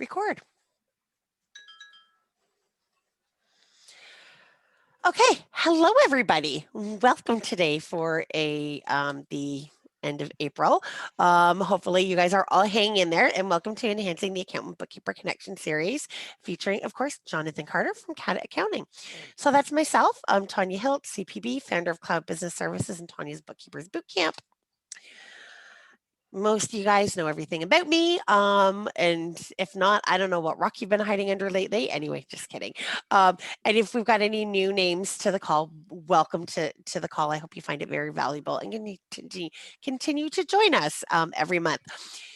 record. Okay, hello everybody. Welcome today for the end of April. Hopefully you guys are all hanging in there, and welcome to Enhancing the Accountant Bookkeeper Connection Series, featuring, of course, Jonathan Carter from KATA Accounting. So that's myself. I'm Tanya Hilt, CPB, founder of Cloud Business Services and Tanya's Bookkeepers Bootcamp. Most of you guys know everything about me, and if not, I don't know what rock you've been hiding under lately. Anyway, just kidding. And if we've got any new names to the call, welcome to the call. I hope you find it very valuable and continue to join us every month.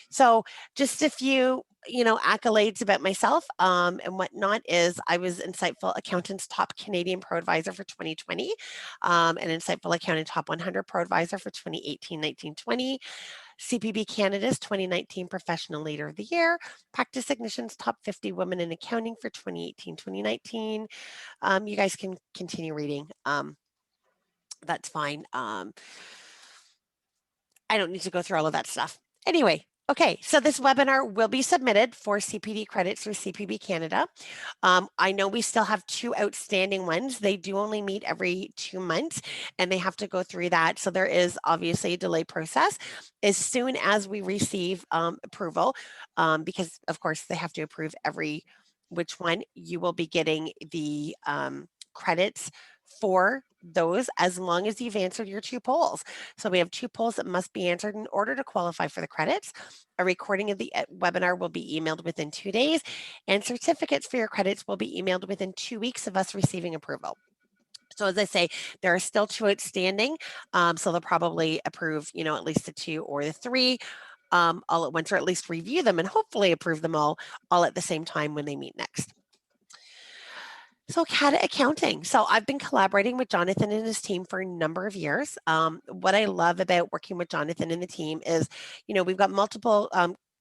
So just a few accolades about myself and whatnot is I was Insightful Accountant's Top Canadian ProAdvisor for 2020, and Insightful Accountant Top 100 ProAdvisor for 2018, 19, 20. CPB Canada's 2019 Professional Leader of the Year, Practice Ignition's Top 50 Women in Accounting for 2018, 2019. You guys can continue reading. That's fine. I don't need to go through all of that stuff. Anyway, okay, so this webinar will be submitted for CPD credits through CPB Canada. I know we still have 2 outstanding ones. They do only meet every 2 months, and they have to go through that. So there is obviously a delay process. As soon as we receive approval, because of course they have to approve which one, you will be getting the credits for those as long as you've answered your 2 polls. So we have 2 polls that must be answered in order to qualify for the credits. A recording of the webinar will be emailed within 2 days, and certificates for your credits will be emailed within 2 weeks of us receiving approval. So as I say, there are still 2 outstanding, so they'll probably approve, at least the 2 or the 3 all at once, or at least review them and hopefully approve them all at the same time when they meet next. So KATA Accounting. So I've been collaborating with Jonathan and his team for a number of years. What I love about working with Jonathan and the team is, we've got multiple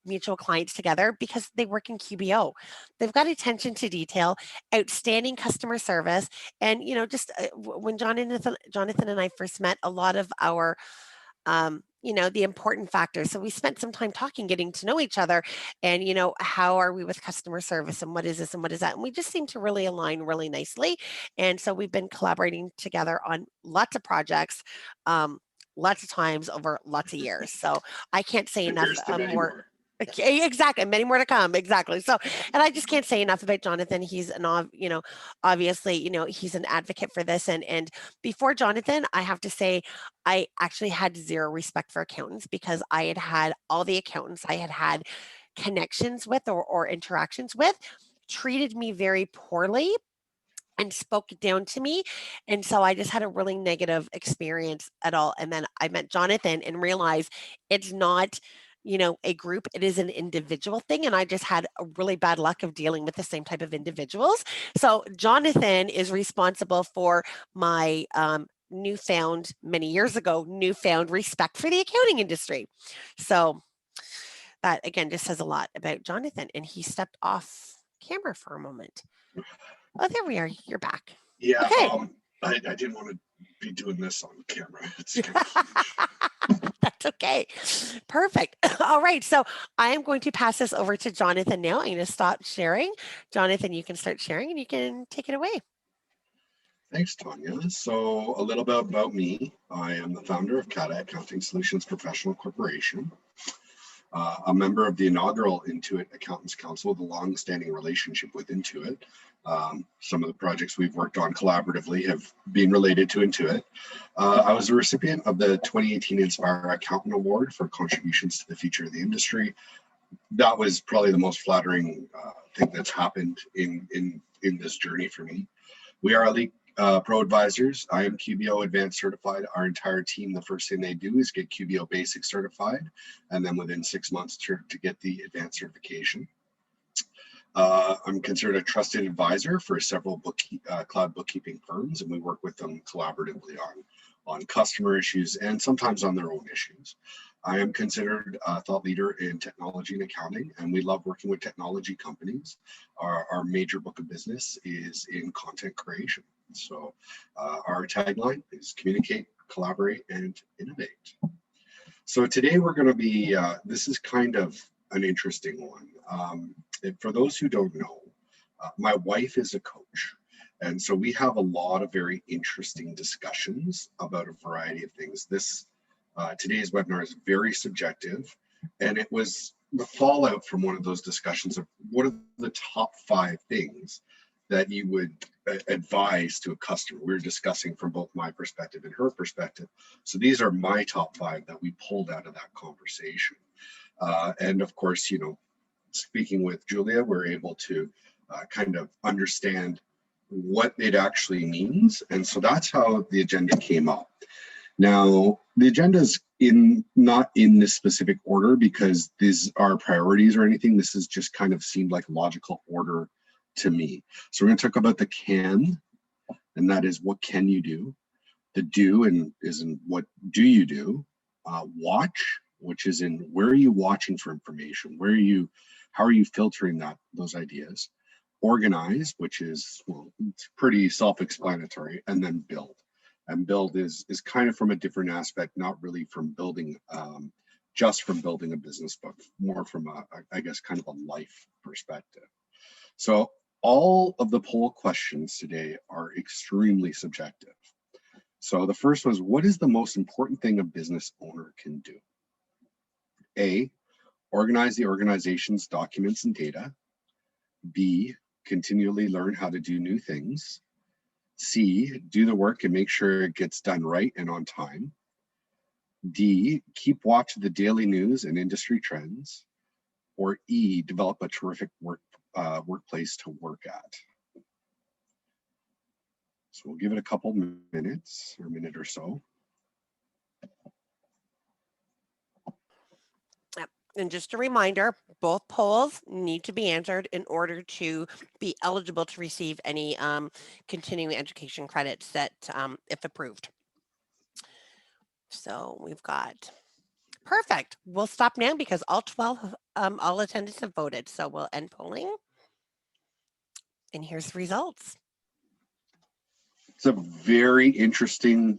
mutual clients together because they work in QBO. They've got attention to detail, outstanding customer service, and just when Jonathan and I first met, a lot of our the important factors. So we spent some time talking, getting to know each other, and how are we with customer service, and what is this and what is that, and we just seem to really align really nicely. And so we've been collaborating together on lots of projects, lots of times over lots of years. So I can't say enough more. Okay, exactly. Many more to come. Exactly. So, and I just can't say enough about Jonathan. He's obviously, he's an advocate for this. And before Jonathan, I have to say, I actually had zero respect for accountants because I had all the accountants I had connections with or interactions with treated me very poorly and spoke down to me. And so I just had a really negative experience at all. And then I met Jonathan and realized it's not a group, it is an individual thing. And I just had a really bad luck of dealing with the same type of individuals. So Jonathan is responsible for my many years ago, newfound respect for the accounting industry. So that again just says a lot about Jonathan. And he stepped off camera for a moment. Oh, there we are. You're back. Yeah. Okay. I didn't want to be doing this on camera. It's That's okay. Perfect. All right. So I am going to pass this over to Jonathan now. I'm going to stop sharing. Jonathan, you can start sharing and you can take it away. Thanks, Tanya. So a little bit about me. I am the founder of KATA Accounting Solutions Professional Corporation. A member of the inaugural Intuit Accountants Council, the long-standing relationship with Intuit. Some of the projects we've worked on collaboratively have been related to Intuit. I was a recipient of the 2018 Inspire Accountant Award for contributions to the future of the industry. That was probably the most flattering thing that's happened in this journey for me. We are elite ProAdvisors. I am QBO Advanced Certified. Our entire team, the first thing they do is get QBO Basic Certified, and then within 6 months to get the Advanced Certification. I'm considered a trusted advisor for several cloud bookkeeping firms, and we work with them collaboratively on customer issues and sometimes on their own issues. I am considered a thought leader in technology and accounting, and we love working with technology companies. Our major book of business is in content creation. So our tagline is communicate, collaborate, and innovate. So today we're going to be, this is kind of an interesting one. For those who don't know, my wife is a coach. And so we have a lot of very interesting discussions about a variety of things. Today's webinar is very subjective, and it was the fallout from one of those discussions of what are the top 5 things that you would advise to a customer. We were discussing from both my perspective and her perspective. So these are my top 5 that we pulled out of that conversation. And of course, speaking with Julia, we're able to kind of understand what it actually means. And so that's how the agenda came up. Now, the agenda is not in this specific order because these are priorities or anything. This is just kind of seemed like logical order to me. So we're going to talk about the can, and that is what can you do? The do, and is in what do you do? Watch, which is in where are you watching for information? How are you filtering those ideas? Organize, which is, well, it's pretty self-explanatory, and then build. And build is kind of from a different aspect, not really from building, just from building a business, but more from I guess, kind of a life perspective. So all of the poll questions today are extremely subjective. So the first one is, what is the most important thing a business owner can do? A, organize the organization's documents and data. B, continually learn how to do new things. C, do the work and make sure it gets done right and on time. D, keep watch of the daily news and industry trends. Or E, develop a terrific workplace to work at. So we'll give it a couple minutes, or a minute or so. And just a reminder, both polls need to be answered in order to be eligible to receive any continuing education credits that, if approved. So we've got, perfect. We'll stop now because all 12, all attendees have voted. So we'll end polling. And here's the results. It's a very interesting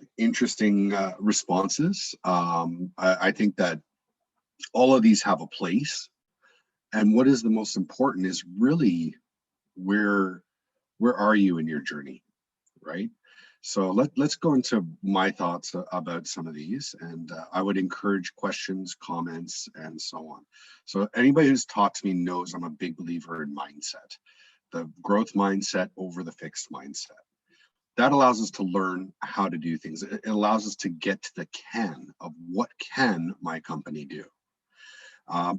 responses. I think that all of these have a place, and what is the most important is really where are you in your journey, right? So let's go into my thoughts about some of these, and I would encourage questions, comments, and so on. So anybody who's talked to me knows I'm a big believer in mindset, the growth mindset over the fixed mindset. That allows us to learn how to do things. It allows us to get to the can of what can my company do.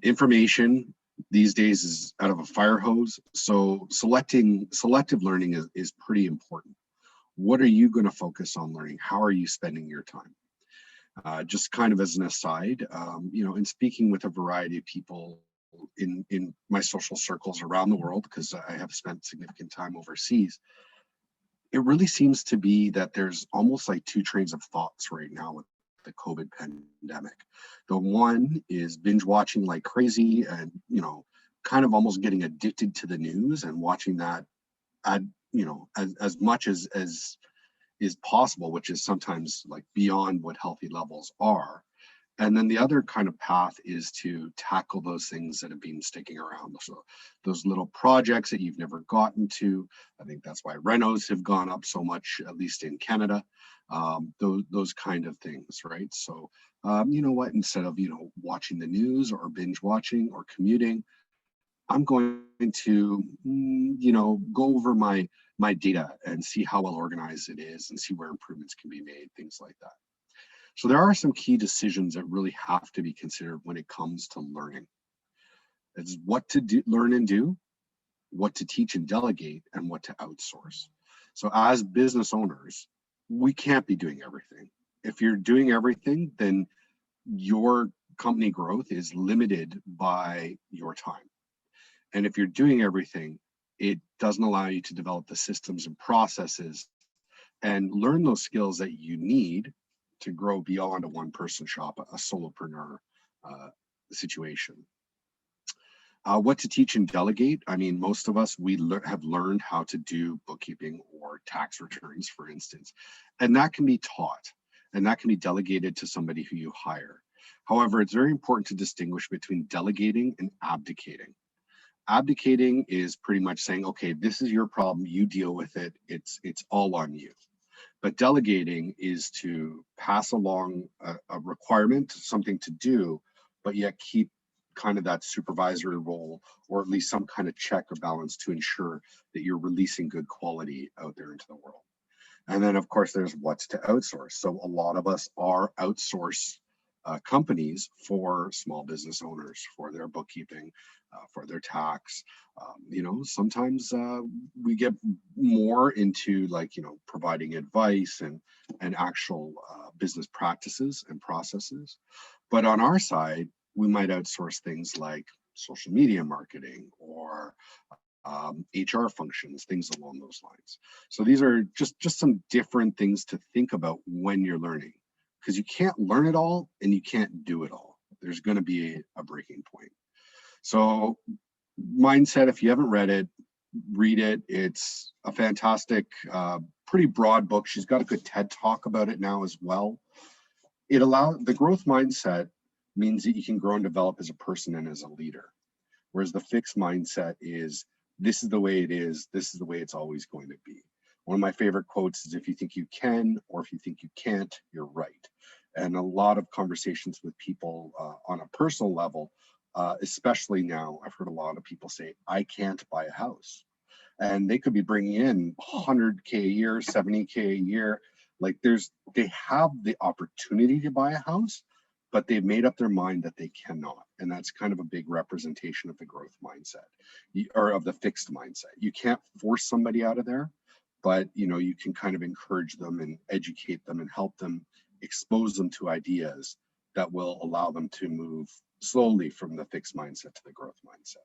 Information these days is out of a fire hose, so selective learning is pretty important. What are you going to focus on learning? How are you spending your time? Just kind of as an aside, in speaking with a variety of people in my social circles around the world, because I have spent significant time overseas, it really seems to be that there's almost like 2 trains of thoughts right now with the COVID pandemic. The one is binge watching like crazy and, kind of almost getting addicted to the news and watching that as much as is possible, which is sometimes like beyond what healthy levels are. And then the other kind of path is to tackle those things that have been sticking around. So those little projects that you've never gotten to. I think that's why renos have gone up so much, at least in Canada. Those kind of things, right? So you know what? Instead of watching the news or binge watching or commuting, I'm going to go over my data and see how well organized it is and see where improvements can be made, things like that. So there are some key decisions that really have to be considered when it comes to learning. It's what to learn and do, what to teach and delegate, and what to outsource. So as business owners, we can't be doing everything. If you're doing everything, then your company growth is limited by your time. And if you're doing everything, it doesn't allow you to develop the systems and processes and learn those skills that you need to grow beyond a one-person shop, a solopreneur situation. What to teach and delegate. I mean, most of us, we have learned how to do bookkeeping or tax returns, for instance, and that can be taught and that can be delegated to somebody who you hire. However, it's very important to distinguish between delegating and abdicating. Abdicating is pretty much saying, okay, this is your problem, you deal with it, it's all on you. But delegating is to pass along a requirement, something to do, but yet keep kind of that supervisory role, or at least some kind of check or balance to ensure that you're releasing good quality out there into the world. And then, of course, there's what's to outsource. So a lot of us are outsource companies for small business owners, for their bookkeeping, for their tax. Sometimes we get more into providing advice and actual business practices and processes. But on our side, we might outsource things like social media marketing or HR functions, things along those lines. So these are just some different things to think about when you're learning, because you can't learn it all and you can't do it all. There's going to be a breaking point. So Mindset, if you haven't read it, read it. It's a fantastic, pretty broad book. She's got a good TED talk about it now as well. The growth mindset means that you can grow and develop as a person and as a leader. Whereas the fixed mindset is, this is the way it is, this is the way it's always going to be. One of my favorite quotes is, if you think you can, or if you think you can't, you're right. And a lot of conversations with people on a personal level, especially now, I've heard a lot of people say, I can't buy a house. And they could be bringing in 100K a year, 70K a year. They have the opportunity to buy a house, but they've made up their mind that they cannot. And that's kind of a big representation of the growth mindset, or of the fixed mindset. You can't force somebody out of there, but you can kind of encourage them and educate them and help them, expose them to ideas that will allow them to move slowly from the fixed mindset to the growth mindset.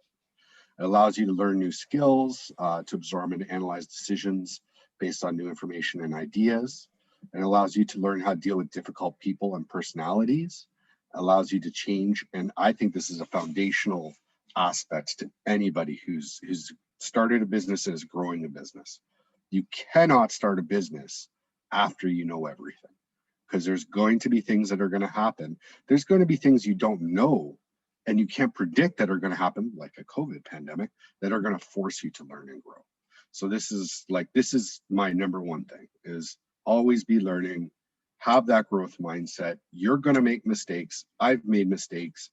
It allows you to learn new skills, to absorb and analyze decisions based on new information and ideas. It allows you to learn how to deal with difficult people and personalities. It allows you to change. And I think this is a foundational aspect to anybody who's started a business and is growing a business. You cannot start a business after you know everything, because there's going to be things that are going to happen. There's going to be things you don't know and you can't predict that are going to happen, like a COVID pandemic, that are going to force you to learn and grow. So this is my number one thing, is always be learning, have that growth mindset. You're going to make mistakes. I've made mistakes,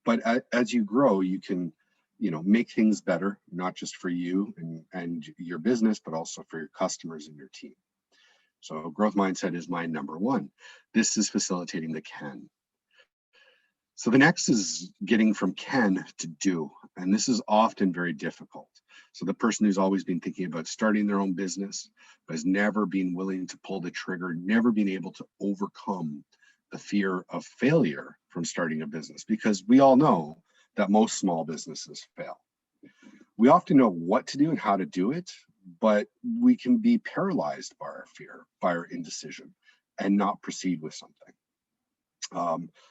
but as you grow, you can, make things better, not just for you and your business, but also for your customers and your team. So growth mindset is my number one. This is facilitating the can. So the next is getting from can to do. And this is often very difficult. So the person who's always been thinking about starting their own business, but has never been willing to pull the trigger, never been able to overcome the fear of failure from starting a business, because we all know that most small businesses fail. We often know what to do and how to do it, but we can be paralyzed by our fear, by our indecision, and not proceed with something.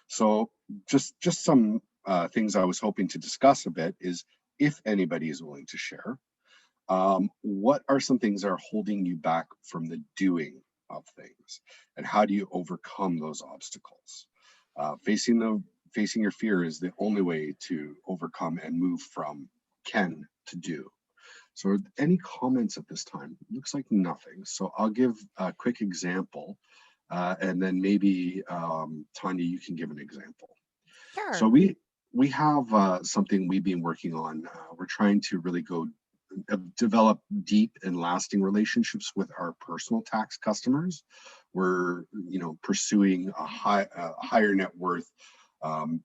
So just some things I was hoping to discuss a bit is, if anybody is willing to share, what are some things that are holding you back from the doing of things, and how do you overcome those obstacles? Facing your fear is the only way to overcome and move from can to do. So any comments at this time? Looks like nothing. So I'll give a quick example, and then maybe Tanya, you can give an example. Sure. So we have something we've been working on. We're trying to really develop deep and lasting relationships with our personal tax customers. We're pursuing a higher net worth,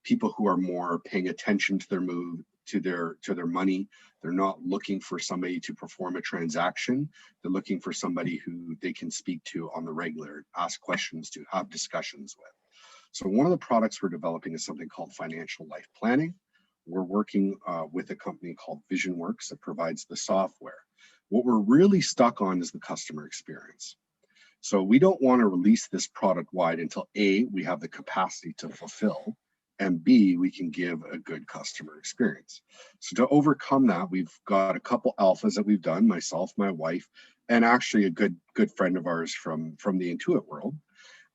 people who are more paying attention to their money. They're not looking for somebody to perform a transaction. They're looking for somebody who they can speak to on the regular, ask questions to, have discussions with. So one of the products we're developing is something called financial life planning. We're working with a company called VisionWorks that provides the software. What we're really stuck on is the customer experience. So we don't want to release this product wide until A, we have the capacity to fulfill, and B, we can give a good customer experience. So to overcome that, we've got a couple alphas that we've done, myself, my wife, and actually a good friend of ours from the Intuit world.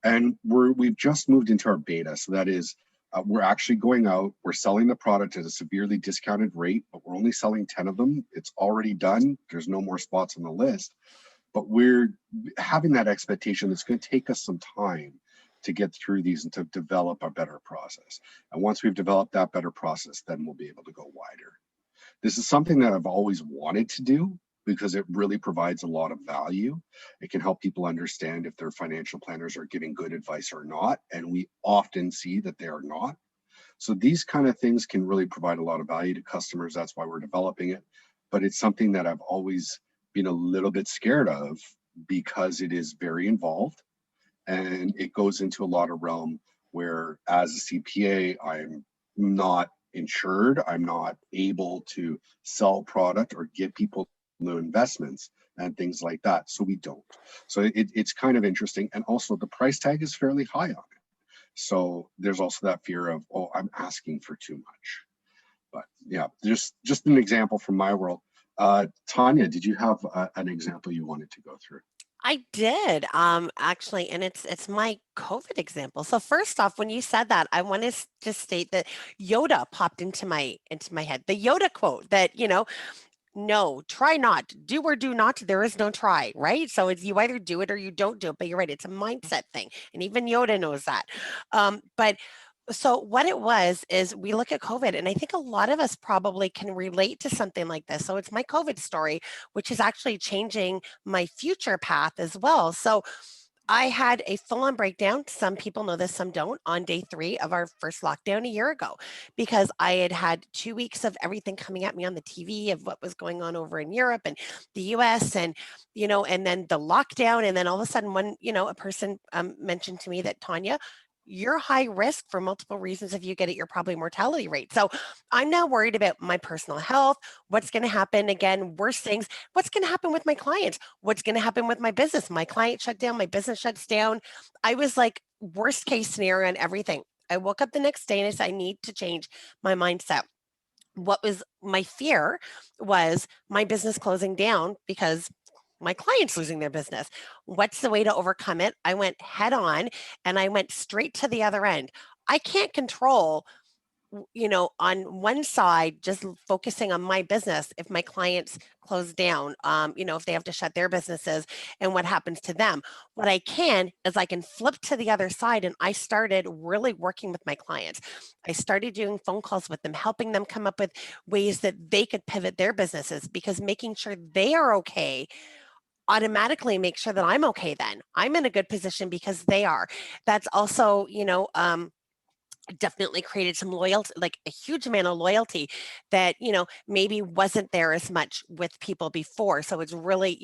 And we've just moved into our beta. So that is, we're actually going out, we're selling the product at a severely discounted rate, but we're only selling 10 of them. It's already done. There's no more spots on the list, but we're having that expectation that's going to take us some time to get through these and to develop a better process. And once we've developed that better process, then we'll be able to go wider. This is something that I've always wanted to do because it really provides a lot of value. It can help people understand if their financial planners are giving good advice or not. And we often see that they are not. So these kind of things can really provide a lot of value to customers. That's why we're developing it. But it's something that I've always been a little bit scared of because it is very involved and it goes into a lot of realm where as a CPA, I'm not insured. I'm not able to sell product or give people new investments and things like that. So we don't. So it's kind of interesting. And also the price tag is fairly high on it. So there's also that fear of, oh, I'm asking for too much. But yeah, just an example from my world. Tanya, did you have an example you wanted to go through? I did, actually, and it's my COVID example. So first off, when you said that, I want to just state that Yoda popped into my head. The Yoda quote that, no, try not, do or do not, there is no try, right? So it's you either do it or you don't do it, but you're right, it's a mindset thing. And even Yoda knows that. But so what it was is we look at COVID, and I think a lot of us probably can relate to something like this. So it's my COVID story, which is actually changing my future path as well. So I had a full-on breakdown. Some people know this, some don't, on day 3 of our first lockdown a year ago, because I had had 2 weeks of everything coming at me on the TV of what was going on over in Europe and the US, and, and then the lockdown. And then all of a sudden, a person mentioned to me that, Tanya, you're high risk for multiple reasons. If you get it, you're probably mortality rate. So I'm now worried about my personal health. What's going to happen? Again, worst things. What's going to happen with my clients? What's going to happen with my business? My client shut down, my business shuts down. I was like, worst case scenario and everything. I woke up the next day and I said, I need to change my mindset. What was my fear was my business closing down because my clients losing their business. What's the way to overcome it? I went head on and I went straight to the other end. I can't control, on one side, just focusing on my business, if my clients close down, if they have to shut their businesses and what happens to them. What I can is I can flip to the other side. And I started really working with my clients. I started doing phone calls with them, helping them come up with ways that they could pivot their businesses, because making sure they are okay automatically makes sure that I'm okay. Then I'm in a good position because they are. That's also, definitely created some loyalty, like a huge amount of loyalty that, maybe wasn't there as much with people before. So it's really,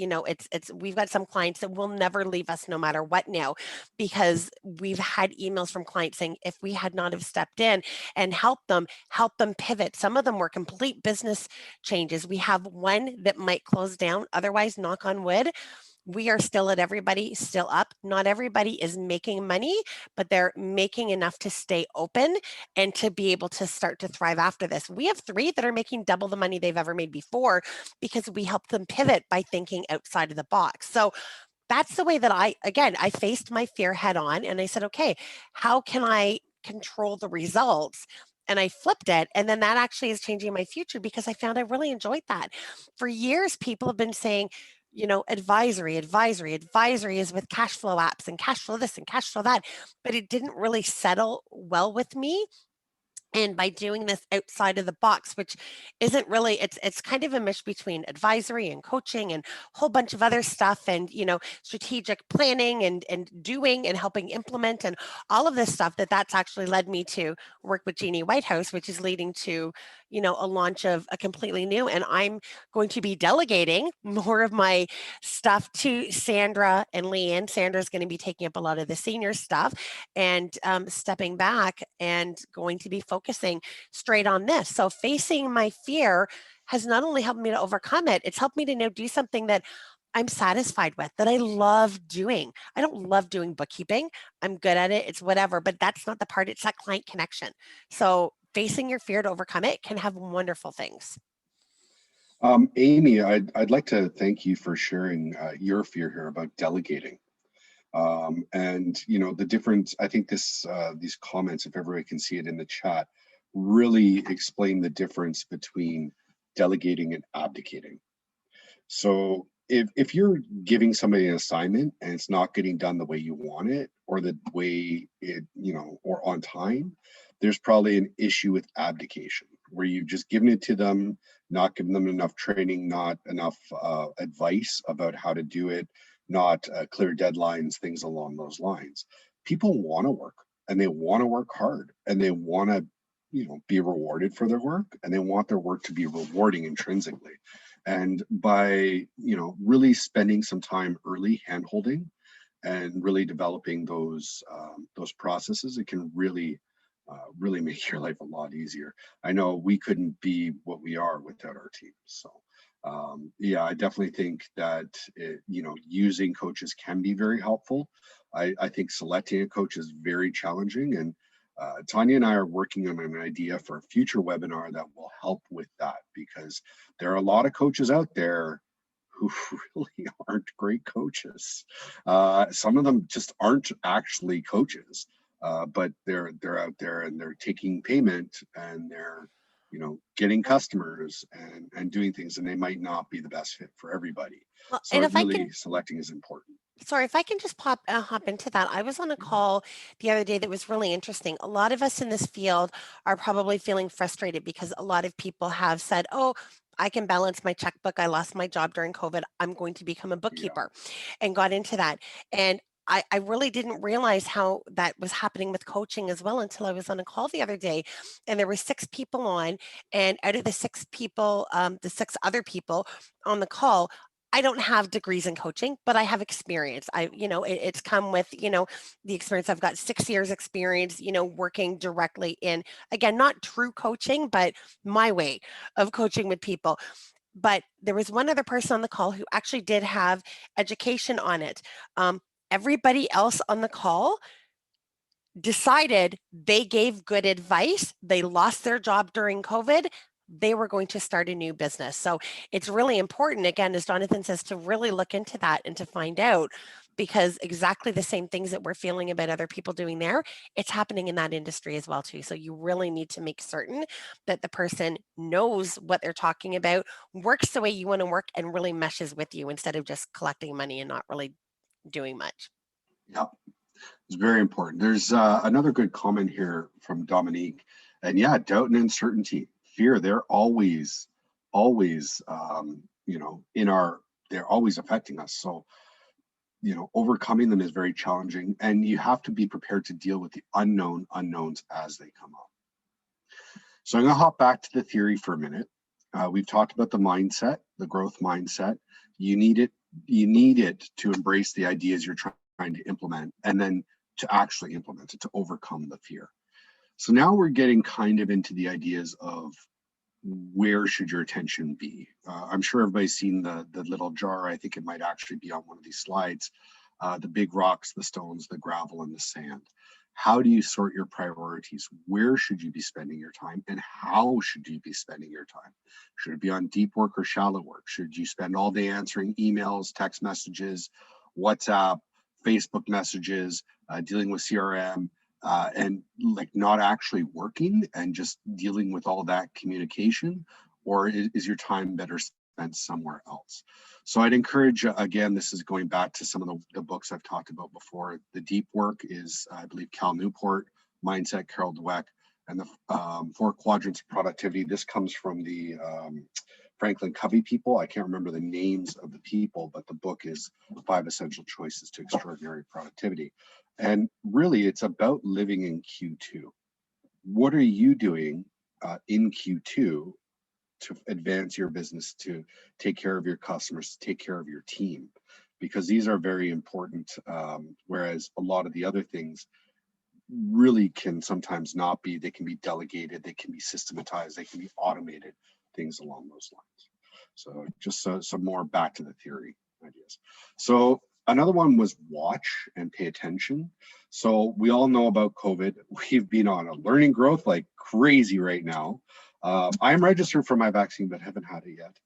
we've got some clients that will never leave us no matter what now, because we've had emails from clients saying, if we had not have stepped in and helped them pivot. Some of them were complete business changes. We have one that might close down, otherwise, knock on wood, we are still everybody still up. Not everybody is making money, but they're making enough to stay open and to be able to start to thrive after this. We have 3 that are making double the money they've ever made before, because we helped them pivot by thinking outside of the box. So that's the way that I faced my fear head on, and I said, okay, how can I control the results? And I flipped it. And then that actually is changing my future, because I found I really enjoyed that. For years, people have been saying, advisory is with cash flow apps and cash flow this and cash flow that, but it didn't really settle well with me. And by doing this outside of the box, which isn't really, it's kind of a mish between advisory and coaching and a whole bunch of other stuff, and strategic planning and doing and helping implement and all of this stuff, that's actually led me to work with Jeannie Whitehouse, which is leading to a launch of a completely new. And I'm going to be delegating more of my stuff to Sandra and Leanne. Sandra's going to be taking up a lot of the senior stuff, and stepping back and going to be focusing straight on this. So facing my fear has not only helped me to overcome it, it's helped me to now do something that I'm satisfied with, that I love doing. I don't love doing bookkeeping. I'm good at it. It's whatever, but that's not the part. It's that client connection. So facing your fear to overcome it can have wonderful things. Amy, I'd like to thank you for sharing your fear here about delegating. And you know, the difference, I think this these comments, if everybody can see it in the chat, really explain the difference between delegating and abdicating. So if you're giving somebody an assignment and it's not getting done the way you want it, or the way it, you know, or on time, there's probably an issue with abdication, where you've just given it to them, not given them enough training, not enough advice about how to do it, not clear deadlines, things along those lines. People want to work, and they want to work hard, and they want to, you know, be rewarded for their work, and they want their work to be rewarding intrinsically. And by, you know, really spending some time early hand-holding and really developing those processes, it can really really make your life a lot easier. I know we couldn't be what we are without our team. So yeah, I definitely think that you know, using coaches can be very helpful. I think selecting a coach is very challenging, and Tanya and I are working on an idea for a future webinar that will help with that, because there are a lot of coaches out there who really aren't great coaches. Some of them just aren't actually coaches, but they're out there and they're taking payment, and they're, you know, getting customers and doing things, and they might not be the best fit for everybody. Well, So and it if I can really, selecting is important. Sorry, if I can just hop into that. I was on a call the other day that was really interesting. A lot of us in this field are probably feeling frustrated because a lot of people have said, "Oh, I can balance my checkbook. I lost my job during COVID. I'm going to become a Yeah. bookkeeper," and got into that. And I really didn't realize how that was happening with coaching as well until I was on a call the other day, and there were 6 people on, and out of the 6 people, the 6 other people on the call, I don't have degrees in coaching, but I have experience. It's come with, the experience. I've got 6 years experience, working directly in, again, not true coaching, but my way of coaching with people. But there was one other person on the call who actually did have education on it. Everybody else on the call decided they gave good advice. They lost their job during COVID. They were going to start a new business. So it's really important, again, as Jonathan says, to really look into that and to find out, because exactly the same things that we're feeling about other people doing there, it's happening in that industry as well too. So you really need to make certain that the person knows what they're talking about, works the way you want to work, and really meshes with you instead of just collecting money and not really doing much. Yep. It's very important. There's another good comment here from Dominique. And yeah, doubt and uncertainty, fear, they're always, you know, they're always affecting us. So, you know, overcoming them is very challenging, and you have to be prepared to deal with the unknowns as they come up. So I'm going to hop back to the theory for a minute. We've talked about the mindset, the growth mindset. You need it to embrace the ideas you're trying to implement, and then to actually implement it, to overcome the fear. So now we're getting kind of into the ideas of where should your attention be. I'm sure everybody's seen the little jar. I think it might actually be on one of these slides. The big rocks, the stones, the gravel, and the sand. How do you sort your priorities? Where should you be spending your time, and how should you be spending your time? Should it be on deep work or shallow work? Should you spend all day answering emails, text messages, WhatsApp, Facebook messages, dealing with CRM, and like not actually working and just dealing with all that communication? Or is your time better spent somewhere else? So I'd encourage, again, this is going back to some of the books I've talked about before. The deep work is, I believe, Cal Newport, Mindset, Carol Dweck, and the 4 quadrants of productivity. This comes from the Franklin Covey people. I can't remember the names of the people, but the book is 5 Essential Choices to Extraordinary Productivity. And really, it's about living in Q2. What are you doing in Q2 to advance your business, to take care of your customers, to take care of your team? Because these are very important, whereas a lot of the other things really can sometimes not be. They can be delegated, they can be systematized, they can be automated, things along those lines. So just some more back to the theory ideas. So another one was watch and pay attention. So we all know about COVID. We've been on a learning growth like crazy right now. I am registered for my vaccine, but haven't had it yet.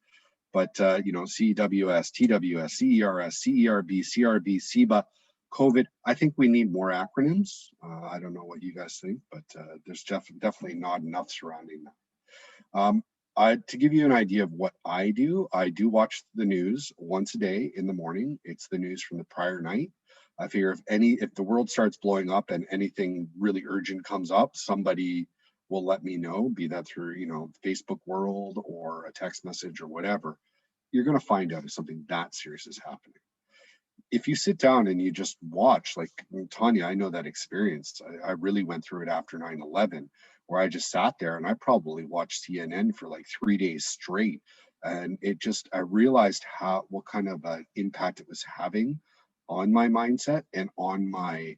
But you know, CWS, TWS, CERS, CERB, CRB, CEBA, COVID, I think we need more acronyms. I don't know what you guys think, but there's definitely not enough surrounding that. To give you an idea of what I do watch the news once a day in the morning. It's the news from the prior night. I figure if the world starts blowing up and anything really urgent comes up, somebody will let me know, be that through, Facebook world or a text message or whatever. You're going to find out if something that serious is happening. If you sit down and you just watch, like Tanya, I know that experience. I really went through it after 9/11, where I just sat there and I probably watched CNN for like 3 days straight. And I realized what kind of impact it was having on my mindset and on my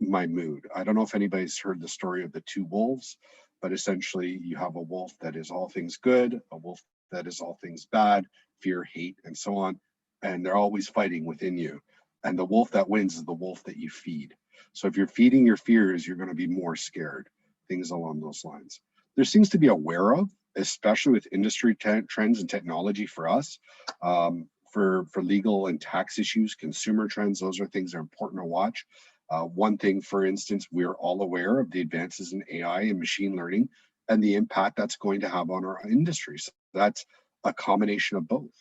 mood. I don't know if anybody's heard the story of the two wolves, but essentially you have a wolf that is all things good, a wolf that is all things bad, fear, hate, and so on. And they're always fighting within you. And the wolf that wins is the wolf that you feed. So if you're feeding your fears, you're going to be more scared, things along those lines. There's things to be aware of, especially with industry trends and technology for us. For legal and tax issues, consumer trends, those are things that are important to watch. One thing, for instance, we're all aware of the advances in AI and machine learning and the impact that's going to have on our industry. So that's a combination of both.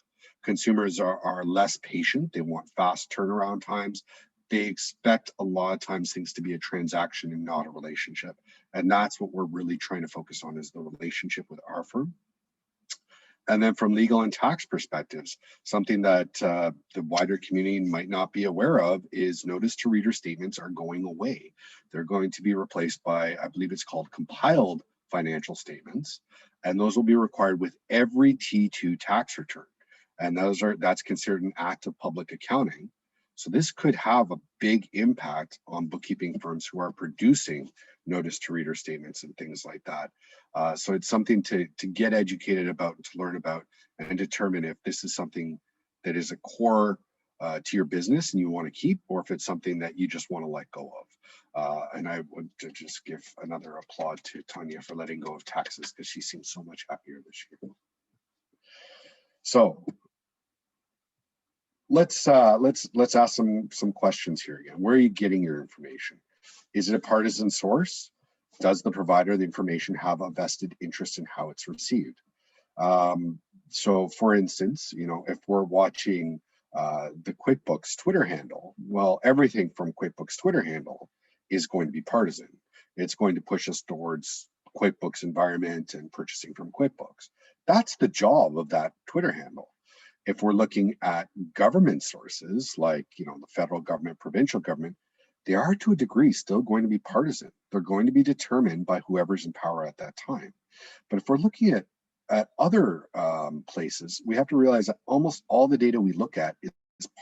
Consumers are less patient. They want fast turnaround times. They expect a lot of times things to be a transaction and not a relationship. And that's what we're really trying to focus on, is the relationship with our firm. And then from legal and tax perspectives, something that the wider community might not be aware of is notice to reader statements are going away. They're going to be replaced by, I believe it's called compiled financial statements. And those will be required with every T2 tax return. And that's considered an act of public accounting. So this could have a big impact on bookkeeping firms who are producing notice to reader statements and things like that. So it's something to get educated about and to learn about and determine if this is something that is a core to your business and you want to keep, or if it's something that you just want to let go of. And I would just give another applaud to Tanya for letting go of taxes, because she seems so much happier this year. So let's ask some questions here again. Where are you getting your information? Is it a partisan source? Does the provider of the information have a vested interest in how it's received? So for instance, if we're watching the QuickBooks Twitter handle, well, everything from QuickBooks Twitter handle is going to be partisan. It's going to push us towards QuickBooks environment and purchasing from QuickBooks. That's the job of that Twitter handle. If we're looking at government sources like, the federal government, provincial government, they are to a degree still going to be partisan. They're going to be determined by whoever's in power at that time. But if we're looking at other places, we have to realize that almost all the data we look at is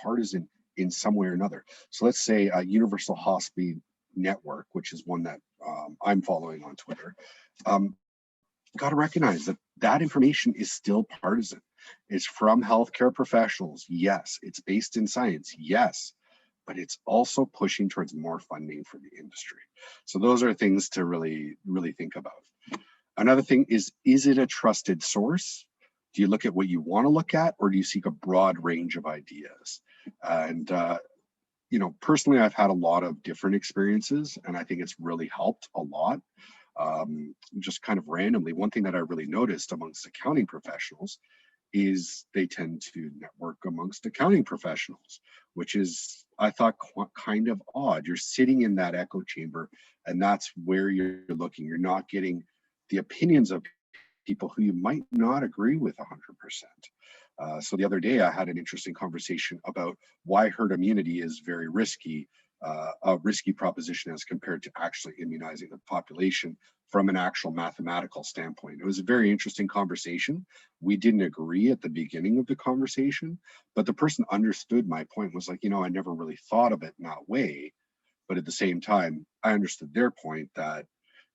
partisan in some way or another. So let's say Universal Hospital Network, which is one that I'm following on Twitter, got to recognize that information is still partisan. It's from healthcare professionals, yes. It's based in science, yes. But it's also pushing towards more funding for the industry. So those are things to really, really think about. Another thing is it a trusted source? Do you look at what you want to look at, or do you seek a broad range of ideas? And, personally, I've had a lot of different experiences, and I think it's really helped a lot. Just kind of randomly, one thing that I really noticed amongst accounting professionals is they tend to network amongst accounting professionals, which is, I thought, kind of odd. You're sitting in that echo chamber, and that's where you're looking. You're not getting the opinions of people who you might not agree with 100%. So the other day, I had an interesting conversation about why herd immunity is very risky, a risky proposition as compared to actually immunizing the population from an actual mathematical standpoint. It was a very interesting conversation. We didn't agree at the beginning of the conversation, but the person understood my point, was like, I never really thought of it in that way. But at the same time, I understood their point that,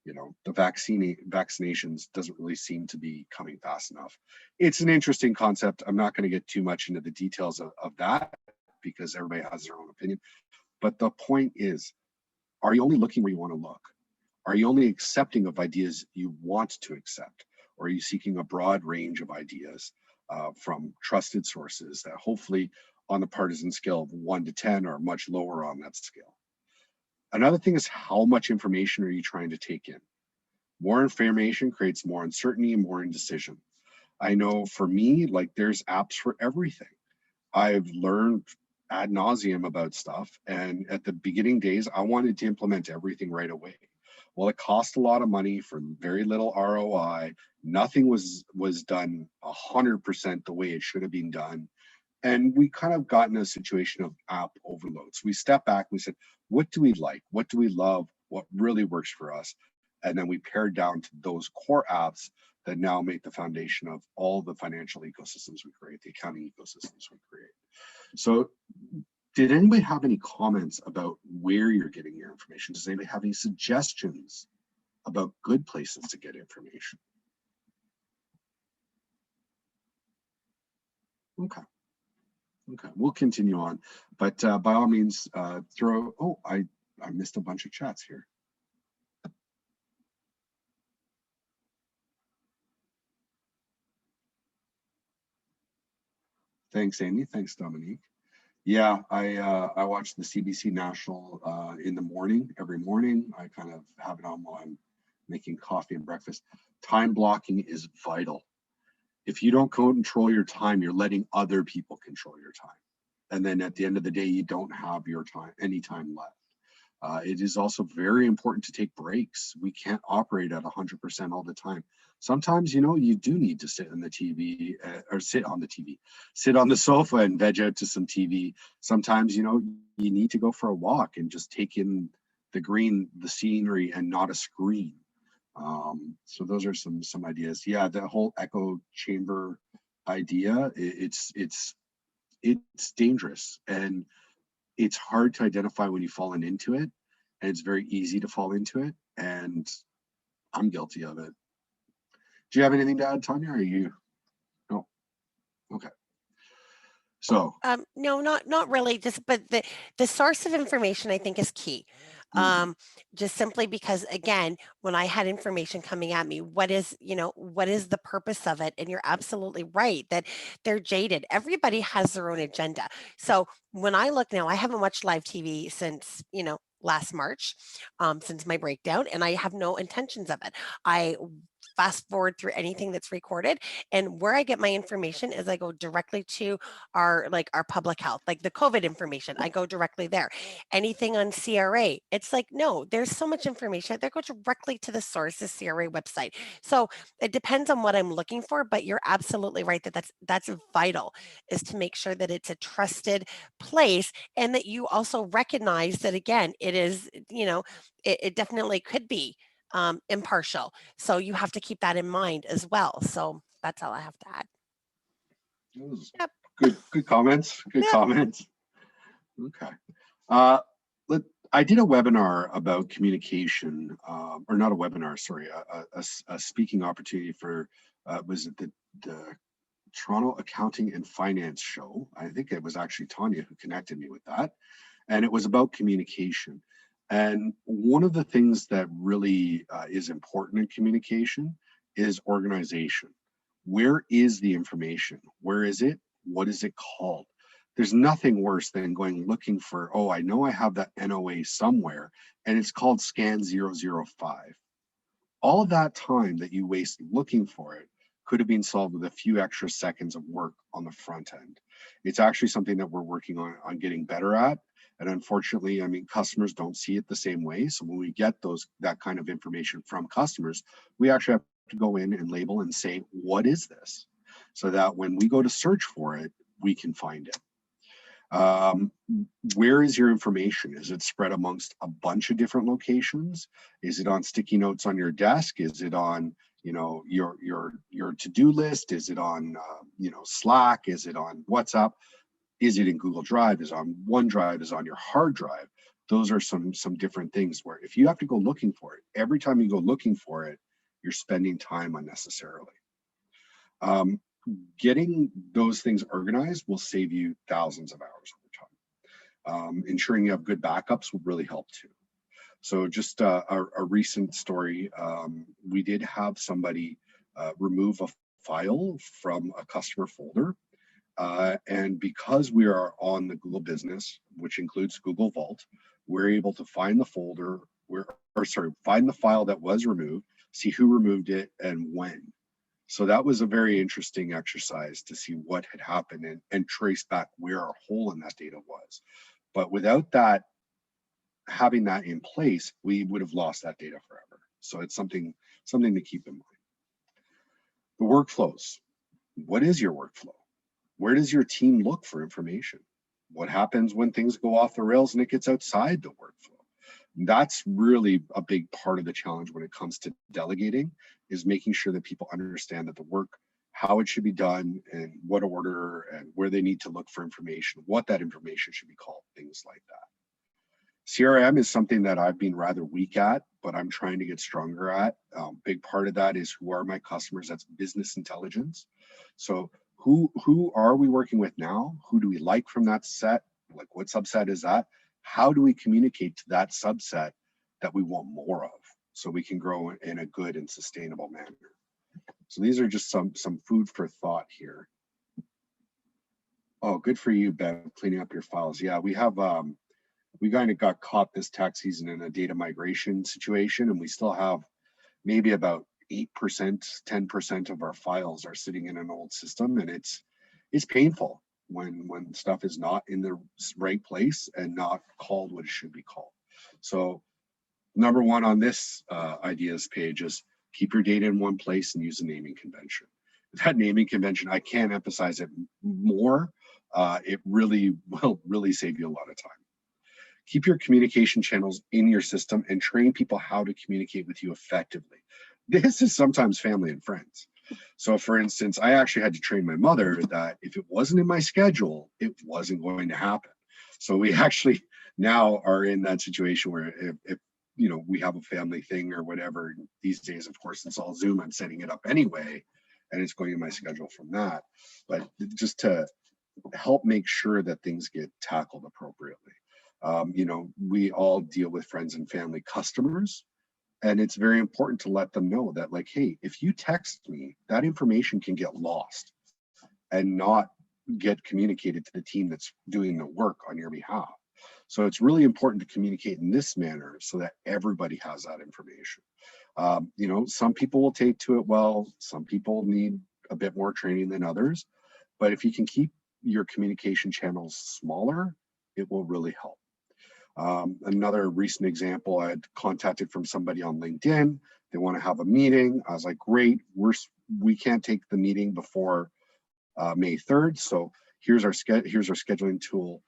the vaccinations doesn't really seem to be coming fast enough. It's an interesting concept. I'm not going to get too much into the details of that, because everybody has their own opinion. But the point is, are you only looking where you want to look? Are you only accepting of ideas you want to accept? Or are you seeking a broad range of ideas from trusted sources that hopefully on the partisan scale of 1 to 10 or much lower on that scale. Another thing is, how much information are you trying to take in? More information creates more uncertainty and more indecision. I know for me, like, there's apps for everything. I've learned ad nauseum about stuff, and at the beginning days, I wanted to implement everything right away. Well, it cost a lot of money for very little ROI. Nothing was done 100% the way it should have been done. And we kind of got in a situation of app overload. So we stepped back, we said, what do we like? What do we love? What really works for us? And then we pared down to those core apps that now make the foundation of all the financial ecosystems we create, the accounting ecosystems we create. So did anybody have any comments about where you're getting your information? Does anybody have any suggestions about good places to get information? Okay. Okay, we'll continue on, but by all means, I missed a bunch of chats here. Thanks, Amy. Thanks, Dominique. Yeah, I watch the CBC National in the morning, every morning. I kind of have it on while I'm making coffee and breakfast. Time blocking is vital. If you don't control your time, you're letting other people control your time. And then at the end of the day, you don't have your time, any time left. It is also very important to take breaks. We can't operate at 100% all the time. Sometimes, you do need to sit on the TV or sit on the sofa and veg out to some TV. Sometimes, you need to go for a walk and just take in the scenery and not a screen. So those are some ideas. Yeah, the whole echo chamber idea, it's dangerous, and it's hard to identify when you've fallen into it, and it's very easy to fall into it, and I'm guilty of it. Do you have anything to add, Tanya? Or are you? No. Okay. So No, not really. But the source of information I think is key. Just simply because, again, when I had information coming at me, what is the purpose of it? And you're absolutely right that they're jaded. Everybody has their own agenda. So when I look now, I haven't watched live TV since, last March, since my breakdown, and I have no intentions of it. I fast forward through anything that's recorded, and where I get my information is I go directly to our public health, like the COVID information. I go directly there. Anything on CRA, it's like, no, there's so much information there. Go directly to the source, the CRA website. So it depends on what I'm looking for, but you're absolutely right that that's vital, is to make sure that it's a trusted place, and that you also recognize that, again, it is, it definitely could be impartial. So you have to keep that in mind as well. So that's all I have to add. Yep. Good comments. Good Yep. comments. Okay. I did a webinar about communication, or not a webinar, sorry, a speaking opportunity for, was it the Toronto Accounting and Finance Show? I think it was actually Tanya who connected me with that. And it was about communication. And one of the things that really is important in communication is organization. Where is the information? Where is it? What is it called? There's nothing worse than going looking for, oh, I know I have that NOA somewhere, and it's called scan 005. All that time that you waste looking for it could have been solved with a few extra seconds of work on the front end. It's actually something that we're working on getting better at. And unfortunately, customers don't see it the same way. So when we get that kind of information from customers, we actually have to go in and label and say, what is this? So that when we go to search for it, we can find it. Where is your information? Is it spread amongst a bunch of different locations? Is it on sticky notes on your desk? Is it on, your to-do list? Is it on, Slack? Is it on WhatsApp? Is it in Google Drive? Is it on OneDrive? Is it on your hard drive? Those are some different things where if you have to go looking for it, every time you go looking for it, you're spending time unnecessarily. Getting those things organized will save you thousands of hours over time. Ensuring you have good backups will really help too. So just a recent story, we did have somebody remove a file from a customer folder, And because we are on the Google Business, which includes Google Vault, we're able to find the folder, find the file that was removed, see who removed it and when. So that was a very interesting exercise to see what had happened and trace back where our hole in that data was. But without that, having that in place, we would have lost that data forever. So it's something to keep in mind. The workflows. What is your workflow? Where does your team look for information? What happens when things go off the rails and it gets outside the workflow? That's really a big part of the challenge when it comes to delegating, is making sure that people understand that the work, how it should be done, and what order, and where they need to look for information, what that information should be called, things like that. CRM is something that I've been rather weak at, but I'm trying to get stronger at. Big part of that is, who are my customers? That's business intelligence. So who are we working with now? Who do we like from that set? Like, what subset is that? How do we communicate to that subset that we want more of, so we can grow in a good and sustainable manner? So these are just some food for thought here. Oh, good for you, Ben, cleaning up your files. Yeah, we have we kind of got caught this tax season in a data migration situation, and we still have maybe about 8%, 10% of our files are sitting in an old system, and it's painful when stuff is not in the right place and not called what it should be called. So number one on this ideas page is keep your data in one place and use a naming convention. That naming convention, I can't emphasize it more. It really will save you a lot of time. Keep your communication channels in your system and train people how to communicate with you effectively. This is sometimes family and friends. So for instance, I actually had to train my mother that if it wasn't in my schedule, it wasn't going to happen. So we actually now are in that situation where if you know, we have a family thing or whatever, these days, of course, it's all Zoom, I'm setting it up anyway, and it's going in my schedule from that. But just to help make sure that things get tackled appropriately. You know, we all deal with friends and family customers, and it's very important to let them know that, like, hey, if you text me, that information can get lost and not get communicated to the team that's doing the work on your behalf. So it's really important to communicate in this manner so that everybody has that information. You know, some people will take to it well, some people need a bit more training than others, but if you can keep your communication channels smaller, it will really help. Another recent example, I had contacted from somebody on LinkedIn. They want to have a meeting. I was like, great, we can't take the meeting before May 3rd. So here's our scheduling tool.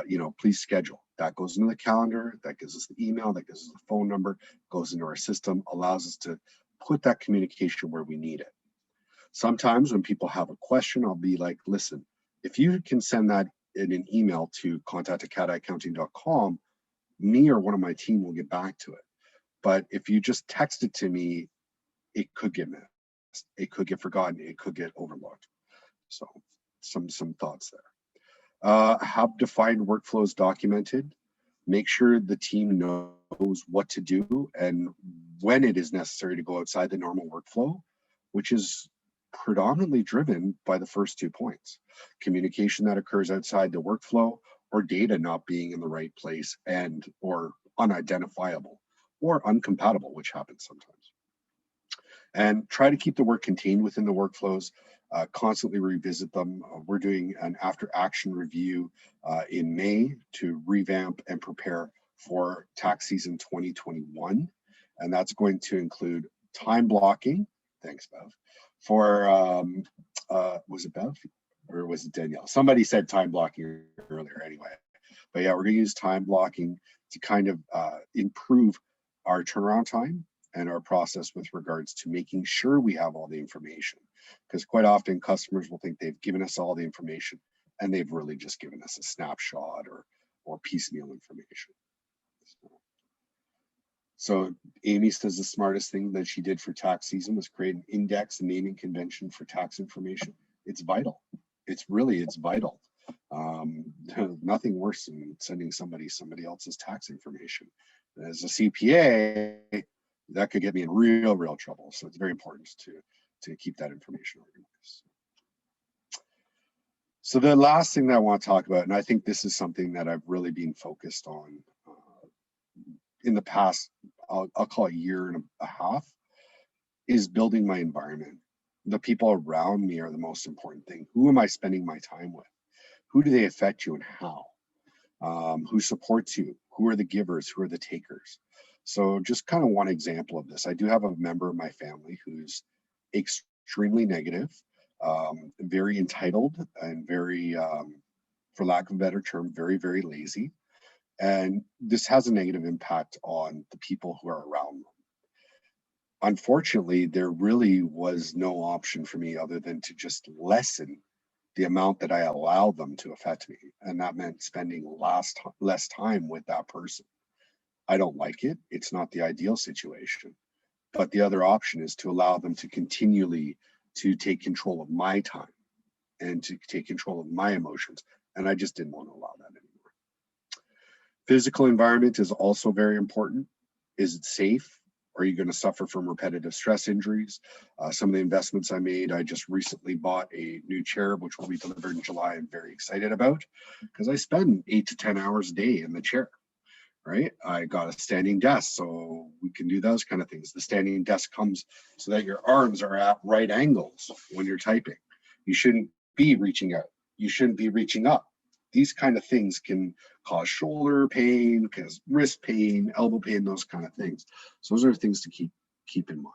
You know, please schedule. That goes into the calendar, that gives us the email, that gives us the phone number, goes into our system, allows us to put that communication where we need it. Sometimes when people have a question, I'll be like, listen, if you can send that in an email to contact@kataaccounting.com, me or one of my team will get back to it. But if you just text it to me, it could get missed, it could get forgotten, it could get overlooked. So some thoughts there. Have defined workflows documented. Make sure the team knows what to do and when it is necessary to go outside the normal workflow, which is predominantly driven by the first 2 points: communication that occurs outside the workflow, or data not being in the right place and or unidentifiable or uncompatible, which happens sometimes. And try to keep the work contained within the workflows, constantly revisit them. We're doing an after action review in May to revamp and prepare for tax season 2021. And that's going to include time blocking. Thanks, Bev. For, was it Bev or was it Danielle? Somebody said time blocking earlier anyway. But yeah, we're going to use time blocking to kind of improve our turnaround time and our process with regards to making sure we have all the information. Because quite often customers will think they've given us all the information and they've really just given us a snapshot or piecemeal information. So Amy says the smartest thing that she did for tax season was create an index and naming convention for tax information. It's vital. It's vital. Nothing worse than sending somebody else's tax information. As a CPA, that could get me in real trouble. So it's very important to keep that information organized. So the last thing that I want to talk about, and I think this is something that I've really been focused on in the past, I'll call it a year and a half, is building my environment. The people around me are the most important thing. Who am I spending my time with? Who do they affect you and how? Who supports you? Who are the givers? Who are the takers? So just kind of one example of this. I do have a member of my family who's extremely negative, very entitled, and very, for lack of a better term, very, very lazy. And this has a negative impact on the people who are around them. Unfortunately, there really was no option for me other than to just lessen the amount that I allow them to affect me. And that meant spending less time with that person. I don't like it. It's not the ideal situation. But the other option is to allow them to continually to take control of my time and to take control of my emotions. And I just didn't want to allow that anymore. Physical environment is also very important. Is it safe? Are you going to suffer from repetitive stress injuries? Some of the investments I made, I just recently bought a new chair, which will be delivered in July. I'm very excited about because I spend 8 to 10 hours a day in the chair, right? I got a standing desk, so we can do those kind of things. The standing desk comes so that your arms are at right angles when you're typing. You shouldn't be reaching out. You shouldn't be reaching up. These kind of things can cause shoulder pain, cause wrist pain, elbow pain, those kind of things. So those are things to keep in mind.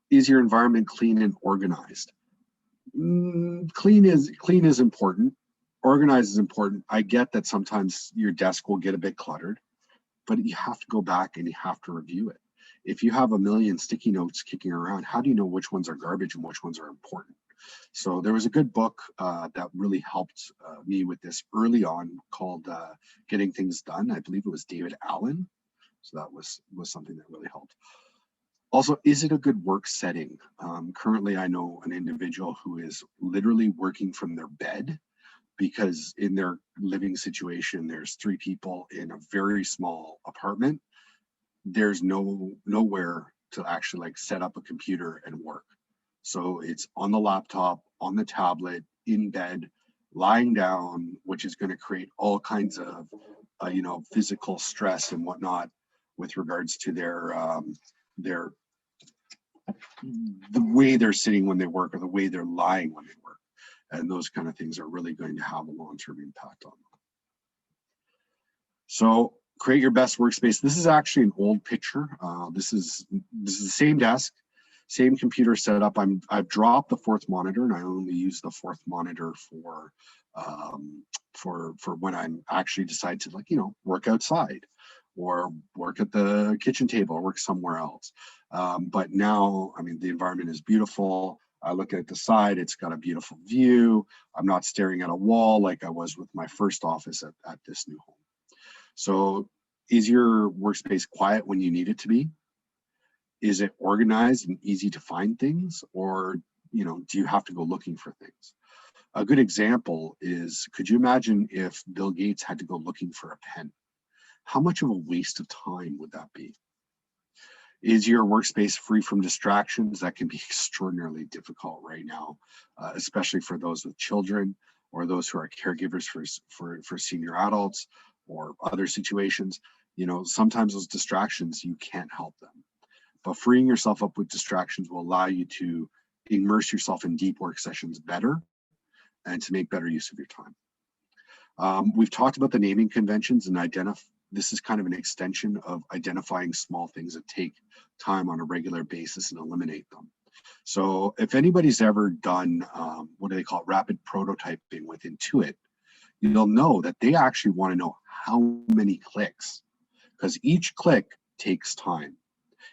Is your environment clean and organized? Clean is important. Organized is important. I get that sometimes your desk will get a bit cluttered, but you have to go back and you have to review it. If you have a million sticky notes kicking around, how do you know which ones are garbage and which ones are important? So there was a good book that really helped me with this early on called Getting Things Done. I believe it was David Allen. So that was something that really helped. Also, is it a good work setting? Currently, I know an individual who is literally working from their bed because in their living situation, there's 3 people in a very small apartment. There's nowhere to actually like set up a computer and work. So it's on the laptop, on the tablet, in bed, lying down, which is going to create all kinds of, physical stress and whatnot with regards to the way they're sitting when they work or the way they're lying when they work. And those kind of things are really going to have a long-term impact on them. So create your best workspace. This is actually an old picture. This is the same desk, same computer setup. I've dropped the 4th monitor and I only use the 4th monitor for when I'm actually decide to work outside or work at the kitchen table or work somewhere else. But now, the environment is beautiful. I look at the side, it's got a beautiful view. I'm not staring at a wall like I was with my first office at this new home. So is your workspace quiet when you need it to be? Is it organized and easy to find things? Or, do you have to go looking for things? A good example is, could you imagine if Bill Gates had to go looking for a pen? How much of a waste of time would that be? Is your workspace free from distractions? That can be extraordinarily difficult right now, especially for those with children or those who are caregivers for senior adults or other situations. Sometimes those distractions, you can't help them. But freeing yourself up with distractions will allow you to immerse yourself in deep work sessions better and to make better use of your time. We've talked about the naming conventions and this is kind of an extension of identifying small things that take time on a regular basis and eliminate them. So if anybody's ever done, what do they call it, rapid prototyping with Intuit, you'll know that they actually want to know how many clicks, because each click takes time.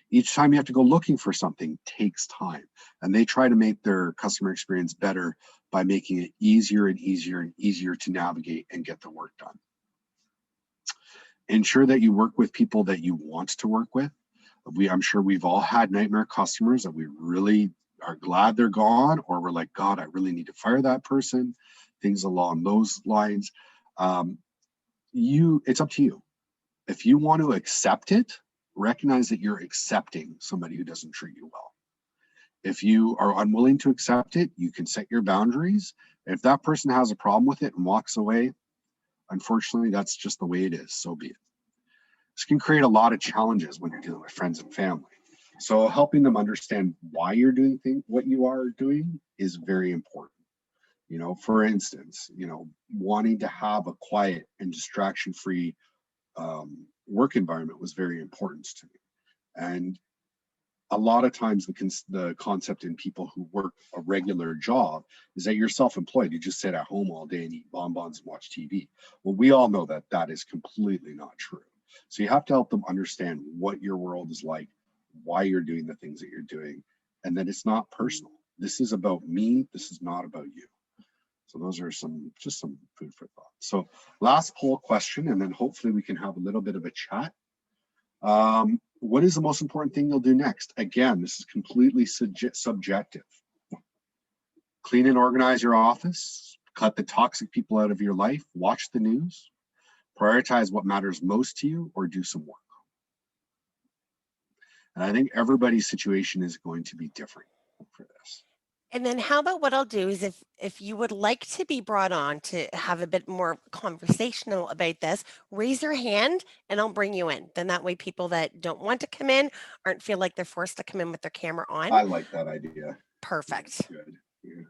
Each time you have to go looking for something takes time. And they try to make their customer experience better by making it easier and easier and easier to navigate and get the work done. Ensure that you work with people that you want to work with. I'm sure we've all had nightmare customers that we really are glad they're gone, or we're like, God, I really need to fire that person, things along those lines. It's up to you. If you want to accept it, recognize that you're accepting somebody who doesn't treat you well. If you are unwilling to accept it, you can set your boundaries. If that person has a problem with it and walks away, unfortunately, that's just the way it is. So be it. This can create a lot of challenges when you're dealing with friends and family. So helping them understand why you're doing what you are doing is very important. You know, for instance, you know, wanting to have a quiet and distraction-free work environment was very important to me. And a lot of times the concept in people who work a regular job is that you're self-employed. You just sit at home all day and eat bonbons and watch TV. Well, we all know that that is completely not true. So you have to help them understand what your world is like, why you're doing the things that you're doing, and that it's not personal. This is about me. This is not about you. So those are just some food for thought. So last poll question, and then hopefully we can have a little bit of a chat. What is the most important thing you'll do next? Again, this is completely subjective. Clean and organize your office, cut the toxic people out of your life, watch the news, prioritize what matters most to you, or do some work. And I think everybody's situation is going to be different for this. And then how about what I'll do is if you would like to be brought on to have a bit more conversational about this, raise your hand and I'll bring you in. Then that way people that don't want to come in aren't feel like they're forced to come in with their camera on. I like that idea. Perfect. Good. Yeah.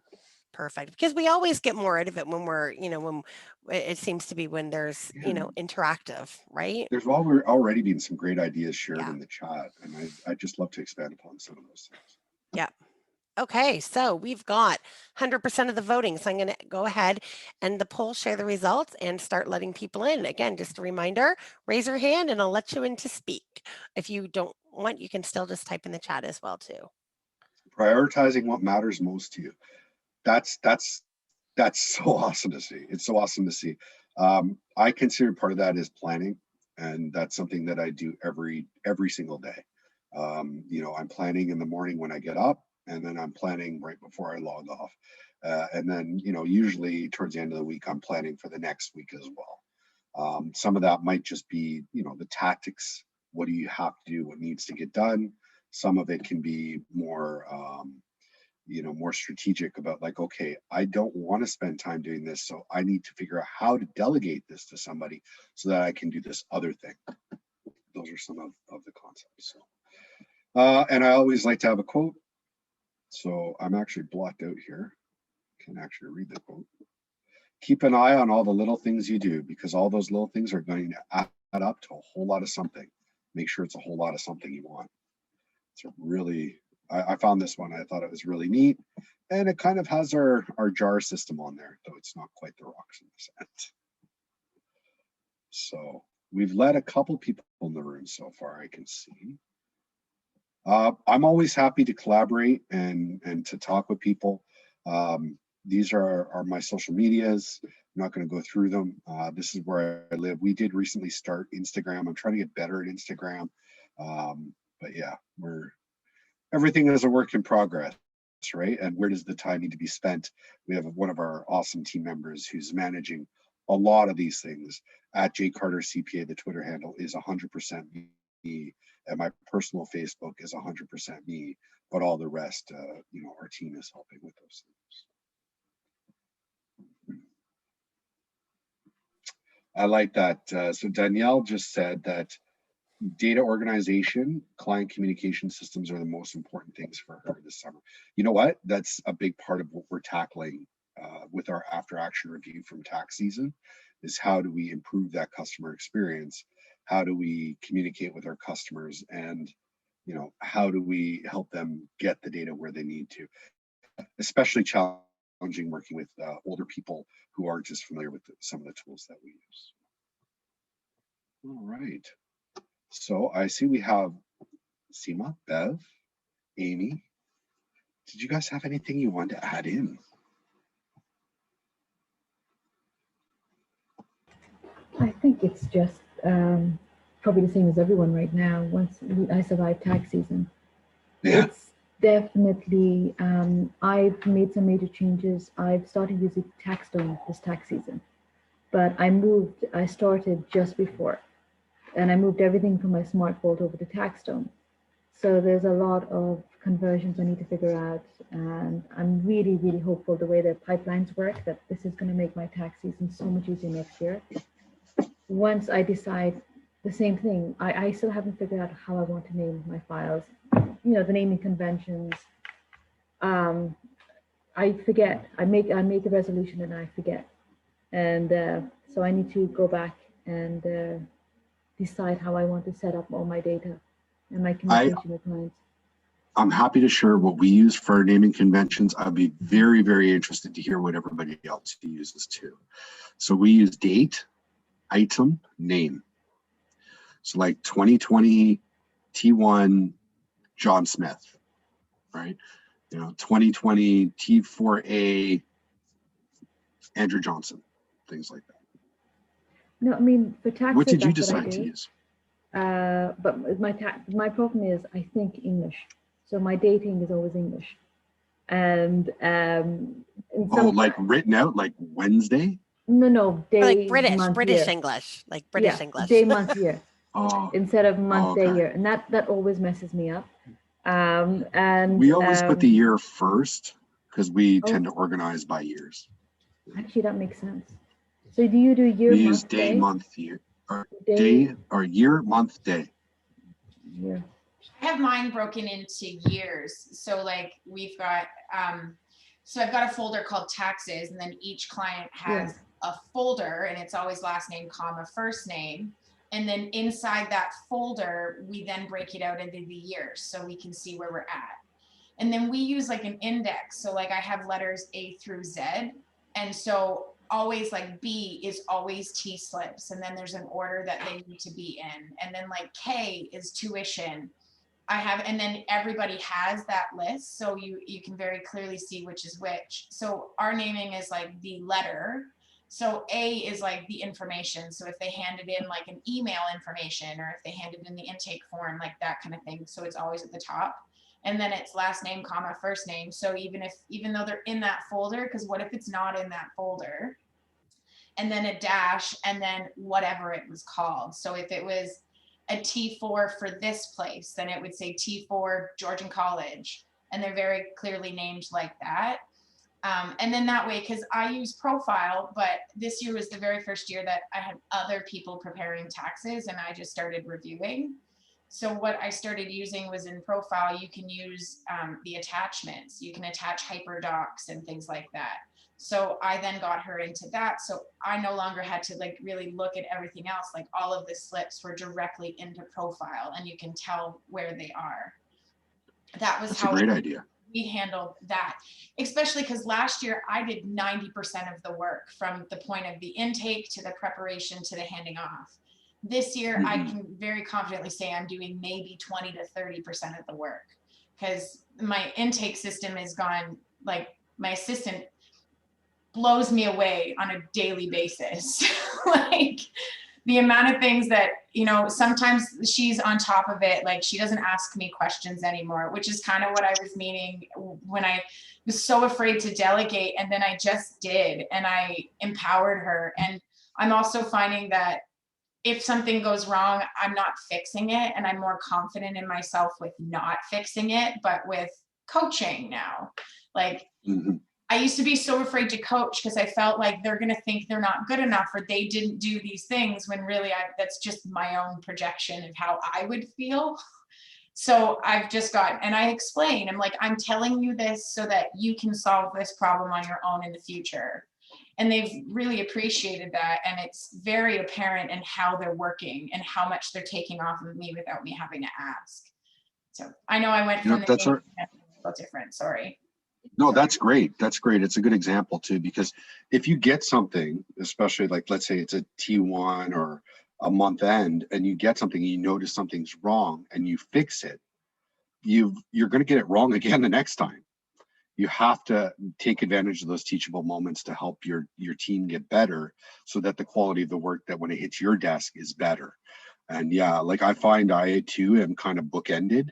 Perfect. Because we always get more out of it when we're, you know, when it seems to be when there's, you know, interactive, right? There's already been some great ideas shared Yeah. in the chat, and I'd just love to expand upon some of those things. Yeah. Okay, so we've got 100% of the voting. So I'm going to go ahead and the poll, share the results and start letting people in. Again, just a reminder, raise your hand and I'll let you in to speak. If you don't want, you can still just type in the chat as well too. Prioritizing what matters most to you. That's so awesome to see. It's so awesome to see. I consider part of that is planning, and that's something that I do every single day. You know, I'm planning in the morning when I get up, and then I'm planning right before I log off. And then, you know, usually towards the end of the week, I'm planning for the next week as well. Some of that might just be, you know, the tactics. What do you have to do? What needs to get done? Some of it can be more, you know, more strategic about like, okay, I don't want to spend time doing this, so I need to figure out how to delegate this to somebody so that I can do this other thing. Those are some of the concepts. So, and I always like to have a quote. So I'm actually blocked out here. Can actually read the quote. Keep an eye on all the little things you do, because all those little things are going to add up to a whole lot of something. Make sure it's a whole lot of something you want. It's a really, I found this one. I thought it was really neat. And it kind of has our jar system on there, though it's not quite the rocks in this end. So we've let a couple people in the room so far, I can see. I'm always happy to collaborate and to talk with people. These are my social medias. I'm not going to go through them. This is where I live. We did recently start Instagram. I'm trying to get better at Instagram. But yeah, everything is a work in progress, right? And where does the time need to be spent? We have one of our awesome team members who's managing a lot of these things. At J Carter CPA, the Twitter handle is 100% me, and my personal Facebook is 100% me. But all the rest, you know, our team is helping with those things. I like that. So Danielle just said that data organization, client communication systems are the most important things for her this summer. You know what? That's a big part of what we're tackling with our after action review from tax season, is how do we improve that customer experience? How do we communicate with our customers? And, you know, how do we help them get the data where they need to? Especially challenging working with older people who aren't as familiar with some of the tools that we use. All right. So I see we have Seema, Bev, Amy. Did you guys have anything you wanted to add in? I think it's just probably the same as everyone right now. Once I survive tax season, Yeah. it's definitely, I've made some major changes. I've started using TaxStone this tax season, but I started just before, and I moved everything from my Smart Vault over to TaxStone. So there's a lot of conversions I need to figure out, and I'm really, really hopeful the way the pipelines work that this is going to make my tax season so much easier next year. Once I decide the same thing, I still haven't figured out how I want to name my files. You know, the naming conventions. I forget. I make a resolution and I forget, and so I need to go back and decide how I want to set up all my data and my communication with clients. I'm happy to share what we use for our naming conventions. I'd be very, very interested to hear what everybody else uses too. So we use date, item, name. So like 2020 T1 John Smith, right? You know, 2020 T4A Andrew Johnson, things like that. No, I mean for taxes. What did you that's what I decide to do. use? But my problem is I think English, so my dating is always English, and like written out like Wednesday. No, day, like British year. English, like British English. Day, month, year. Oh, instead of month, okay. day, year, and that always messes me up. And we always put the year first because we tend to organize by years. Actually, that makes sense. So do you do year, we month, use day, day? month, year, or day, or year, month, day. Yeah. I have mine broken into years. So like we've got, so I've got a folder called taxes, and then each client has a folder, and it's always last name, comma, first name. And then inside that folder, we then break it out into the years so we can see where we're at. And then we use like an index. So like I have letters A through Z. And so always like B is always T slips. And then there's an order that they need to be in. And then like K is tuition. I have, and then everybody has that list. So you can very clearly see which is which. So our naming is like the letter. So A is like the information. So if they handed in like an email information, or if they handed in the intake form, like that kind of thing. So it's always at the top. And then it's last name, comma, first name. So even though they're in that folder, because what if it's not in that folder? And then a dash, and then whatever it was called. So if it was a T4 for this place, then it would say T4 Georgian College. And they're very clearly named like that. And then that way, because I use Profile, but this year was the very first year that I had other people preparing taxes and I just started reviewing. So what I started using was in Profile, you can use the attachments. You can attach hyperdocs and things like that. So I then got her into that. So I no longer had to like really look at everything else. Like all of the slips were directly into Profile, and you can tell where they are. That was That's a great idea. We handled that, especially because last year I did 90% of the work, from the point of the intake to the preparation to the handing off. This year, I can very confidently say I'm doing maybe 20 to 30% of the work, because my intake system is gone. Like my assistant blows me away on a daily basis. Like the amount of things that, you know, sometimes she's on top of it. Like she doesn't ask me questions anymore, which is kind of what I was meaning when I was so afraid to delegate. And then I just did, and I empowered her. And I'm also finding that if something goes wrong, I'm not fixing it. And I'm more confident in myself with not fixing it, but with coaching now. Like, I used to be so afraid to coach because I felt like they're going to think they're not good enough, or they didn't do these things, when really that's just my own projection of how I would feel. So I've just and I explain, I'm like, I'm telling you this so that you can solve this problem on your own in the future. And they've really appreciated that. And it's very apparent in how they're working and how much they're taking off of me without me having to ask. So I know I went from different, sorry. No, that's great. That's great. It's a good example too, because if you get something, especially like, let's say it's a T1 or a month end, and you get something, and you notice something's wrong and you fix it, you're going to get it wrong again the next time. You have to take advantage of those teachable moments to help your team get better, so that the quality of the work that when it hits your desk is better. And yeah, like I find I too am kind of bookended.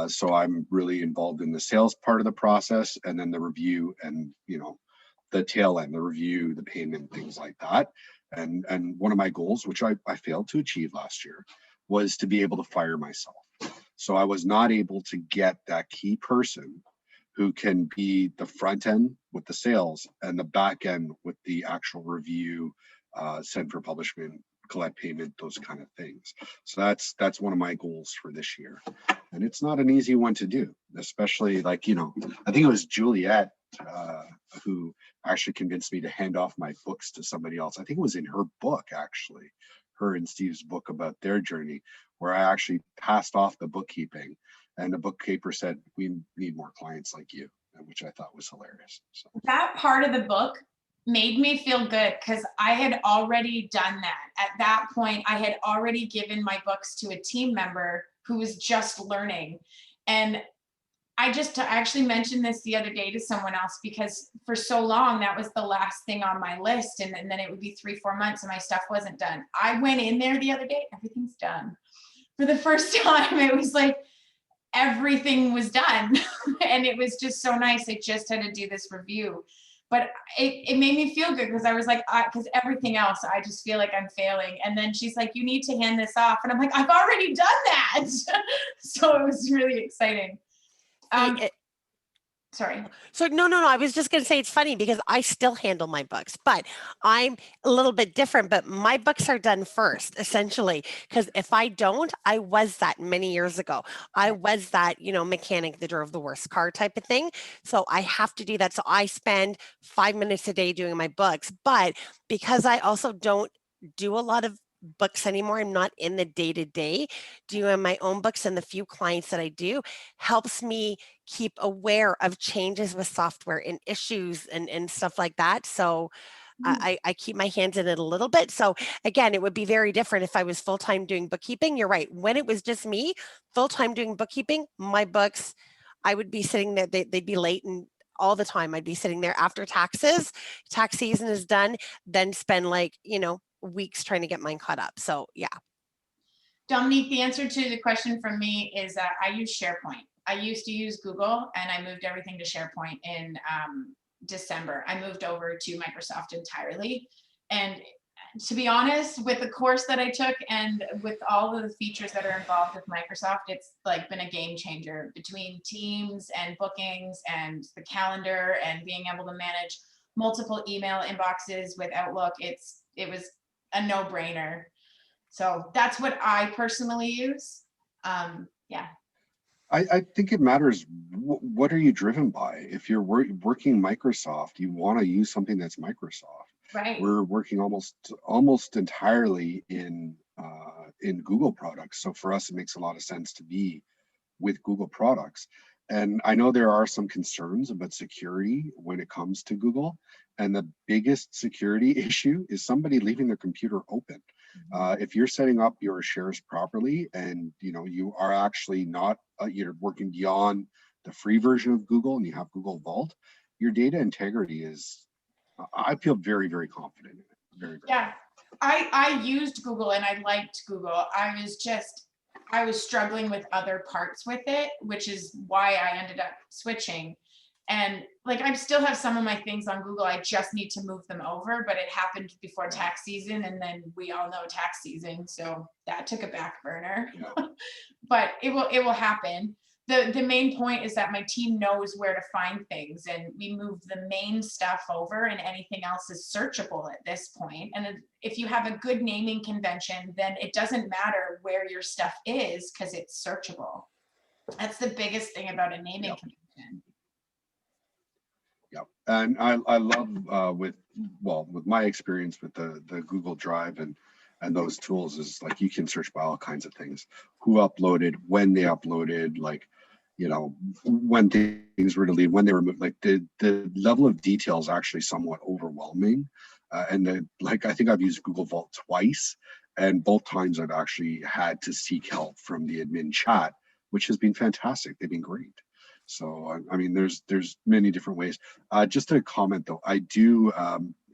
So I'm really involved in the sales part of the process, and then the review, and you know, the tail end, the review, the payment, things like that. And one of my goals, which I failed to achieve last year, was to be able to fire myself. So I was not able to get that key person who can be the front end with the sales and the back end with the actual review, send for publishment, collect payment, those kind of things. So that's one of my goals for this year. And it's not an easy one to do, especially like, you know, I think it was Juliet who actually convinced me to hand off my books to somebody else. I think it was in her book, actually, her and Steve's book about their journey, where I actually passed off the bookkeeping, and the bookkeeper said, we need more clients like you, which I thought was hilarious. So. That part of the book made me feel good because I had already done that. At that point, I had already given my books to a team member who was just learning. And I actually mentioned this the other day to someone else, because for so long, that was the last thing on my list. And then it would be 3-4 months and my stuff wasn't done. I went in there the other day, everything's done. For the first time, it was like, everything was done. And it was just so nice. I just had to do this review. But it made me feel good because I was like, because everything else, I just feel like I'm failing. And then she's like, you need to hand this off. And I'm like, I've already done that. So it was really exciting. Sorry. So no, I was just going to say it's funny because I still handle my books, but I'm a little bit different, but my books are done first, essentially, because if I don't, I was that many years ago. I was that, you know, mechanic that drove the worst car type of thing. So I have to do that. So I spend 5 minutes a day doing my books, but because I also don't do a lot of books anymore, I'm not in the day-to-day doing my own books, and the few clients that I do helps me keep aware of changes with software and issues and stuff like that. So I keep my hands in it a little bit. So again, it would be very different if I was full-time doing bookkeeping. You're right. When it was just me full-time doing bookkeeping, my books, I would be sitting there, they'd be late and all the time. I'd be sitting there after tax season is done, then spend like, you know, weeks trying to get mine caught up. So yeah. Dominique, the answer to the question from me is I use SharePoint. I used to use Google and I moved everything to SharePoint in December. I moved over to Microsoft entirely. And to be honest, with the course that I took and with all of the features that are involved with Microsoft, it's like been a game changer between Teams and bookings and the calendar and being able to manage multiple email inboxes with Outlook. It was a no-brainer. So that's what I personally use. Yeah. I think it matters. What are you driven by? If you're working Microsoft, you want to use something that's Microsoft. Right. We're working almost entirely in Google products. So for us, it makes a lot of sense to be with Google products. And I know there are some concerns about security when it comes to Google. And the biggest security issue is somebody leaving their computer open. If you're setting up your shares properly and you are actually not you're working beyond the free version of Google and you have Google Vault, your data integrity is, I feel very, very confident in it. Very. Yeah, I used Google and I liked Google. I was struggling with other parts with it, which is why I ended up switching. And like, I still have some of my things on Google. I just need to move them over, but it happened before tax season. And then we all know tax season. So that took a back burner, but it will happen. The main point is that my team knows where to find things and we move the main stuff over and anything else is searchable at this point. And if you have a good naming convention, then it doesn't matter where your stuff is because it's searchable. That's the biggest thing about a naming convention. Yeah, and I love with my experience with the Google Drive and those tools is like you can search by all kinds of things, who uploaded, when they uploaded, like when things were deleted, when they were removed. Like the level of detail is actually somewhat overwhelming, and I think I've used Google Vault twice, and both times I've actually had to seek help from the admin chat, which has been fantastic. They've been great. So, I mean, there's many different ways. Just a comment though, I do,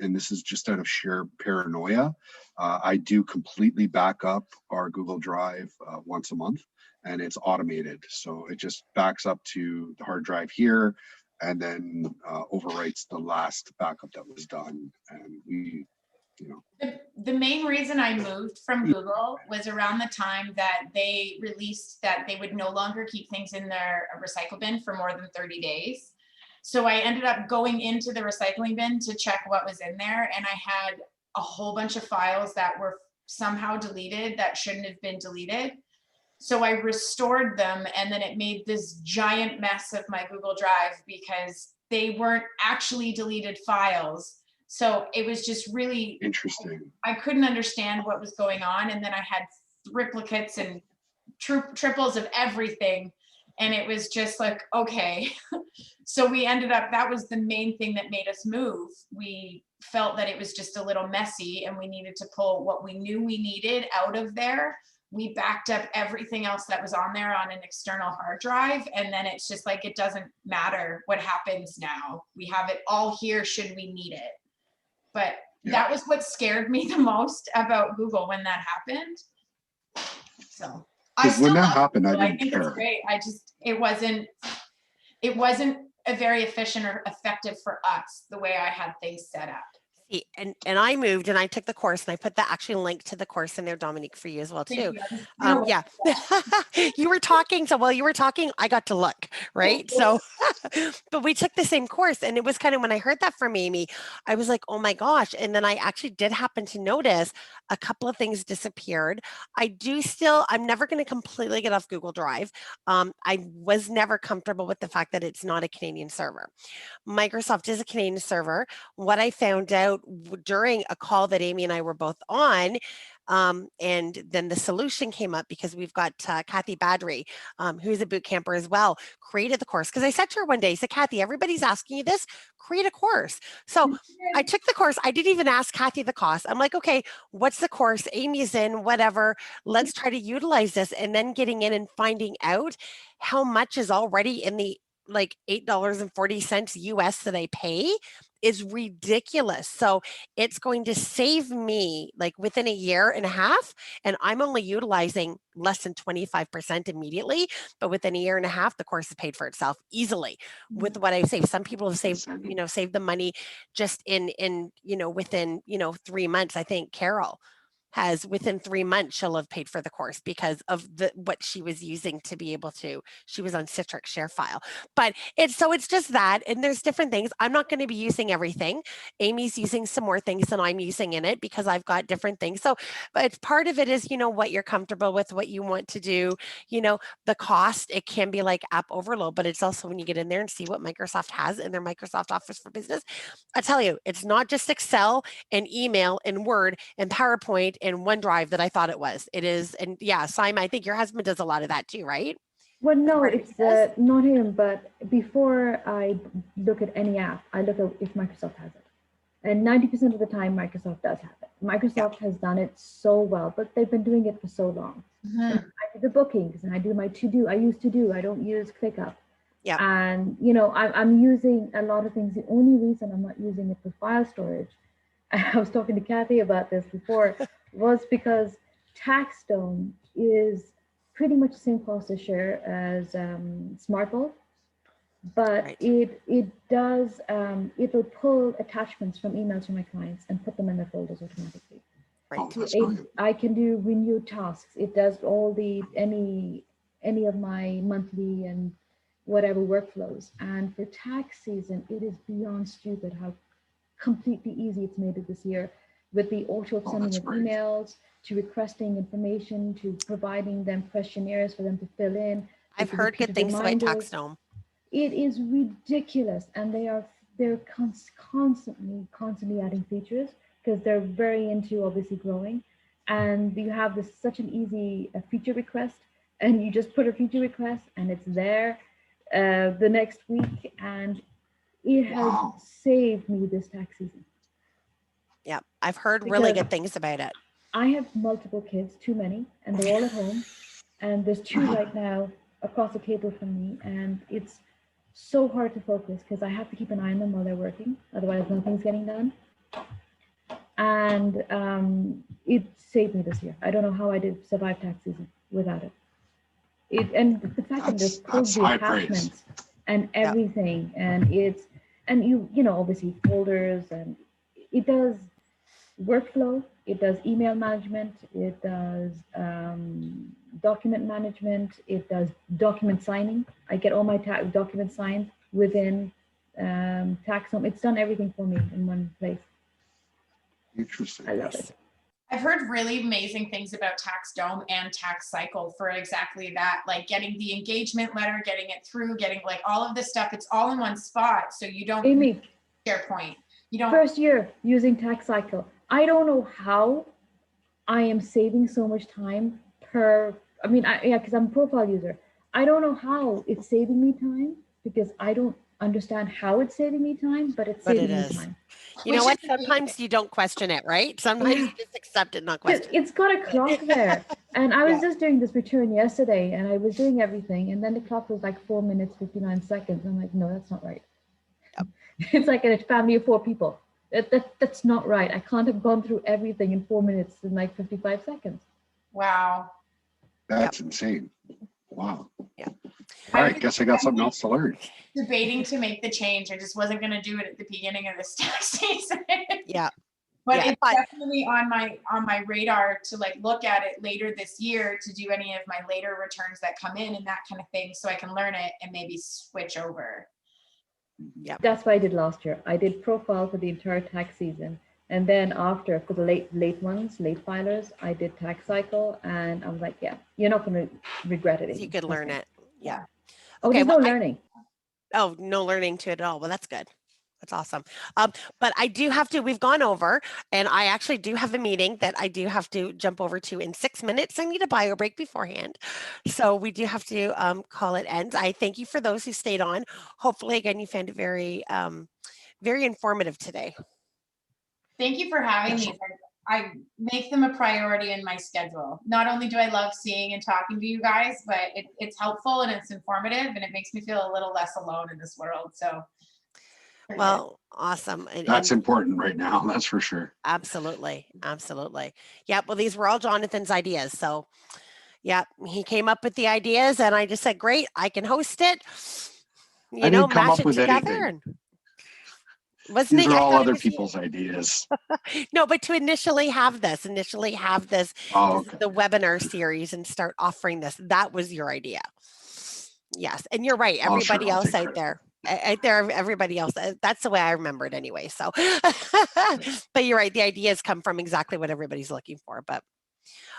and this is just out of sheer paranoia, I do completely back up our Google Drive once a month, and it's automated. So it just backs up to the hard drive here, and then overwrites the last backup that was done. And we, the main reason I moved from Google was around the time that they released that they would no longer keep things in their recycle bin for more than 30 days. So I ended up going into the recycling bin to check what was in there. And I had a whole bunch of files that were somehow deleted that shouldn't have been deleted. So I restored them, and then it made this giant mess of my Google Drive because they weren't actually deleted files. So it was just really Interesting. I couldn't understand what was going on. And then I had triplicates and triples of everything. And it was just like, okay. So we ended up, that was the main thing that made us move. We felt that it was just a little messy and we needed to pull what we knew we needed out of there. We backed up everything else that was on there on an external hard drive. And then it's just like, it doesn't matter what happens now. We have it all here should we need it. But that was what scared me the most about Google when that happened. So when that happened, I think didn't it's care. great. It wasn't a very efficient or effective for us the way I had things set up. And I moved and I took the course and I put the actual link to the course in there, Dominique, for you as well too. Yeah, you were talking. So while you were talking, I got to look, right? So, but we took the same course, and it was kind of when I heard that from Amy, I was like, oh my gosh. And then I actually did happen to notice a couple of things disappeared. I'm never going to completely get off Google Drive. I was never comfortable with the fact that it's not a Canadian server. Microsoft is a Canadian server. What I found out during a call that Amy and I were both on, and then the solution came up because we've got Kathy Badry, who's a boot camper as well, created the course. Because I said to her one day, I said, Kathy, everybody's asking you this, create a course. So I took the course. I didn't even ask Kathy the cost. I'm like, okay, what's the course? Amy's in, whatever. Let's try to utilize this. And then getting in and finding out how much is already in the like $8.40 US that I pay is ridiculous. So it's going to save me like within a year and a half, and I'm only utilizing less than 25% immediately, but within a year and a half, the course is paid for itself easily with what I've saved. Some people have saved the money just in within 3 months. I think Carol has within 3 months, she'll have paid for the course because of what she was using to be able to, she was on Citrix ShareFile. But it's just that, and there's different things. I'm not going to be using everything. Amy's using some more things than I'm using in it because I've got different things. So, but part of it is, what you're comfortable with, what you want to do, the cost, it can be like app overload, but it's also when you get in there and see what Microsoft has in their Microsoft Office for Business. I tell you, it's not just Excel and email and Word and PowerPoint and OneDrive that I thought it was. It is, and yeah, Simon, I think your husband does a lot of that too, right? Well, no, it's not him, but before I look at any app, I look at if Microsoft has it. And 90% of the time, Microsoft does have it. Microsoft has done it so well, but they've been doing it for so long. I do the bookings and I do my to-do. I use to-do. I don't use ClickUp. Yeah. And, I'm using a lot of things. The only reason I'm not using it for file storage, I was talking to Kathy about this before, was because TaxStone is pretty much the same cost to share as SmartVault, but it does, it'll pull attachments from emails from my clients and put them in their folders automatically. I can do renew tasks. It does all any of my monthly and whatever workflows. And for tax season, it is beyond stupid how completely easy it's made it this year, with the auto sending of emails, to requesting information, to providing them questionnaires for them to fill in. I've heard good things about TaxStone. It is ridiculous, and they're constantly adding features because they're very into obviously growing. And you have such an easy feature request, and you just put a feature request, and it's there the next week, and it has saved me this tax season. Yeah, I've heard really good things about it. I have multiple kids, too many, and they're all at home. And there's 2 right now across the table from me. And it's so hard to focus because I have to keep an eye on them while they're working. Otherwise, nothing's getting done. And it saved me this year. I don't know how I did survive tax season without it. And the fact that there's pulled the attachments and everything, and you obviously folders, and it does workflow. It does email management. It does document management. It does document signing. I get all my documents signed within tax home. It's done everything for me in one place. Interesting. I love it. I've heard really amazing things about Tax Dome and Tax Cycle for exactly that, like getting the engagement letter, getting it through, getting like all of this stuff. It's all in one spot. So you don't Amy, SharePoint. You don't. first year using Tax Cycle. I don't know how I am saving so much time per, I mean, yeah, because I'm a profile user. I don't know how it's saving me time because I don't understand how it's saving me time, but it's But saving it me is. time. You know Which what? Sometimes you don't question it, right? Sometimes Yeah. you just accept it, not question it. It's got a clock there. And I was Yeah. just doing this return yesterday and I was doing everything. And then the clock was like 4 minutes, 59 seconds. I'm like, no, that's not right. Yep. It's like a family of 4 people. That's not right. I can't have gone through everything in 4 minutes and like 55 seconds. Wow. That's insane. Wow. Yeah. All right, guess I got something else to learn. Debating to make the change. I just wasn't going to do it at the beginning of this tax season. Yeah. But Yeah, it's definitely on my radar to like look at it later this year to do any of my later returns that come in and that kind of thing, so I can learn it and maybe switch over. Yeah. That's what I did last year. I did profile for the entire tax season. And then after, for the late ones, late filers, I did tax cycle. And I was like, yeah, you're not going to regret it. You could learn it. Yeah. Oh, Okay. there's no learning. Oh, no learning to it at all. Well, that's good. That's awesome. But I do have to, we've gone over, and I actually do have a meeting that I do have to jump over to in 6 minutes. I need a bio break beforehand. So we do have to call it ends. I thank you for those who stayed on. Hopefully, again, you found it very, very informative today. Thank you for having these. I make them a priority in my schedule. Not only do I love seeing and talking to you guys, but it's helpful and it's informative and it makes me feel a little less alone in this world. So. Well, awesome. That's important right now. That's for sure. Absolutely. Absolutely. Yeah. Well, these were all Jonathan's ideas. So yeah, he came up with the ideas and I just said, great, I can host it. I didn't come Mash up it with together. anything. And wasn't These it? are I all thought it other was you. people's ideas. No, but to initially have this, Oh, okay. the webinar series and start offering this, that was your idea. Yes. And you're right. Oh, sure, Everybody I'll else take out credit. there, everybody else, that's the way I remember it anyway. So, but you're right. The ideas come from exactly what everybody's looking for. But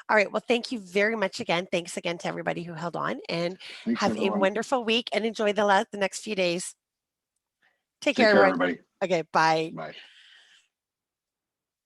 all right. Well, thank you very much again. Thanks again to everybody who held on, and Thanks, have everyone. a wonderful week and enjoy the next few days. Take care, Take care, everyone. everybody. Okay. Bye. Bye.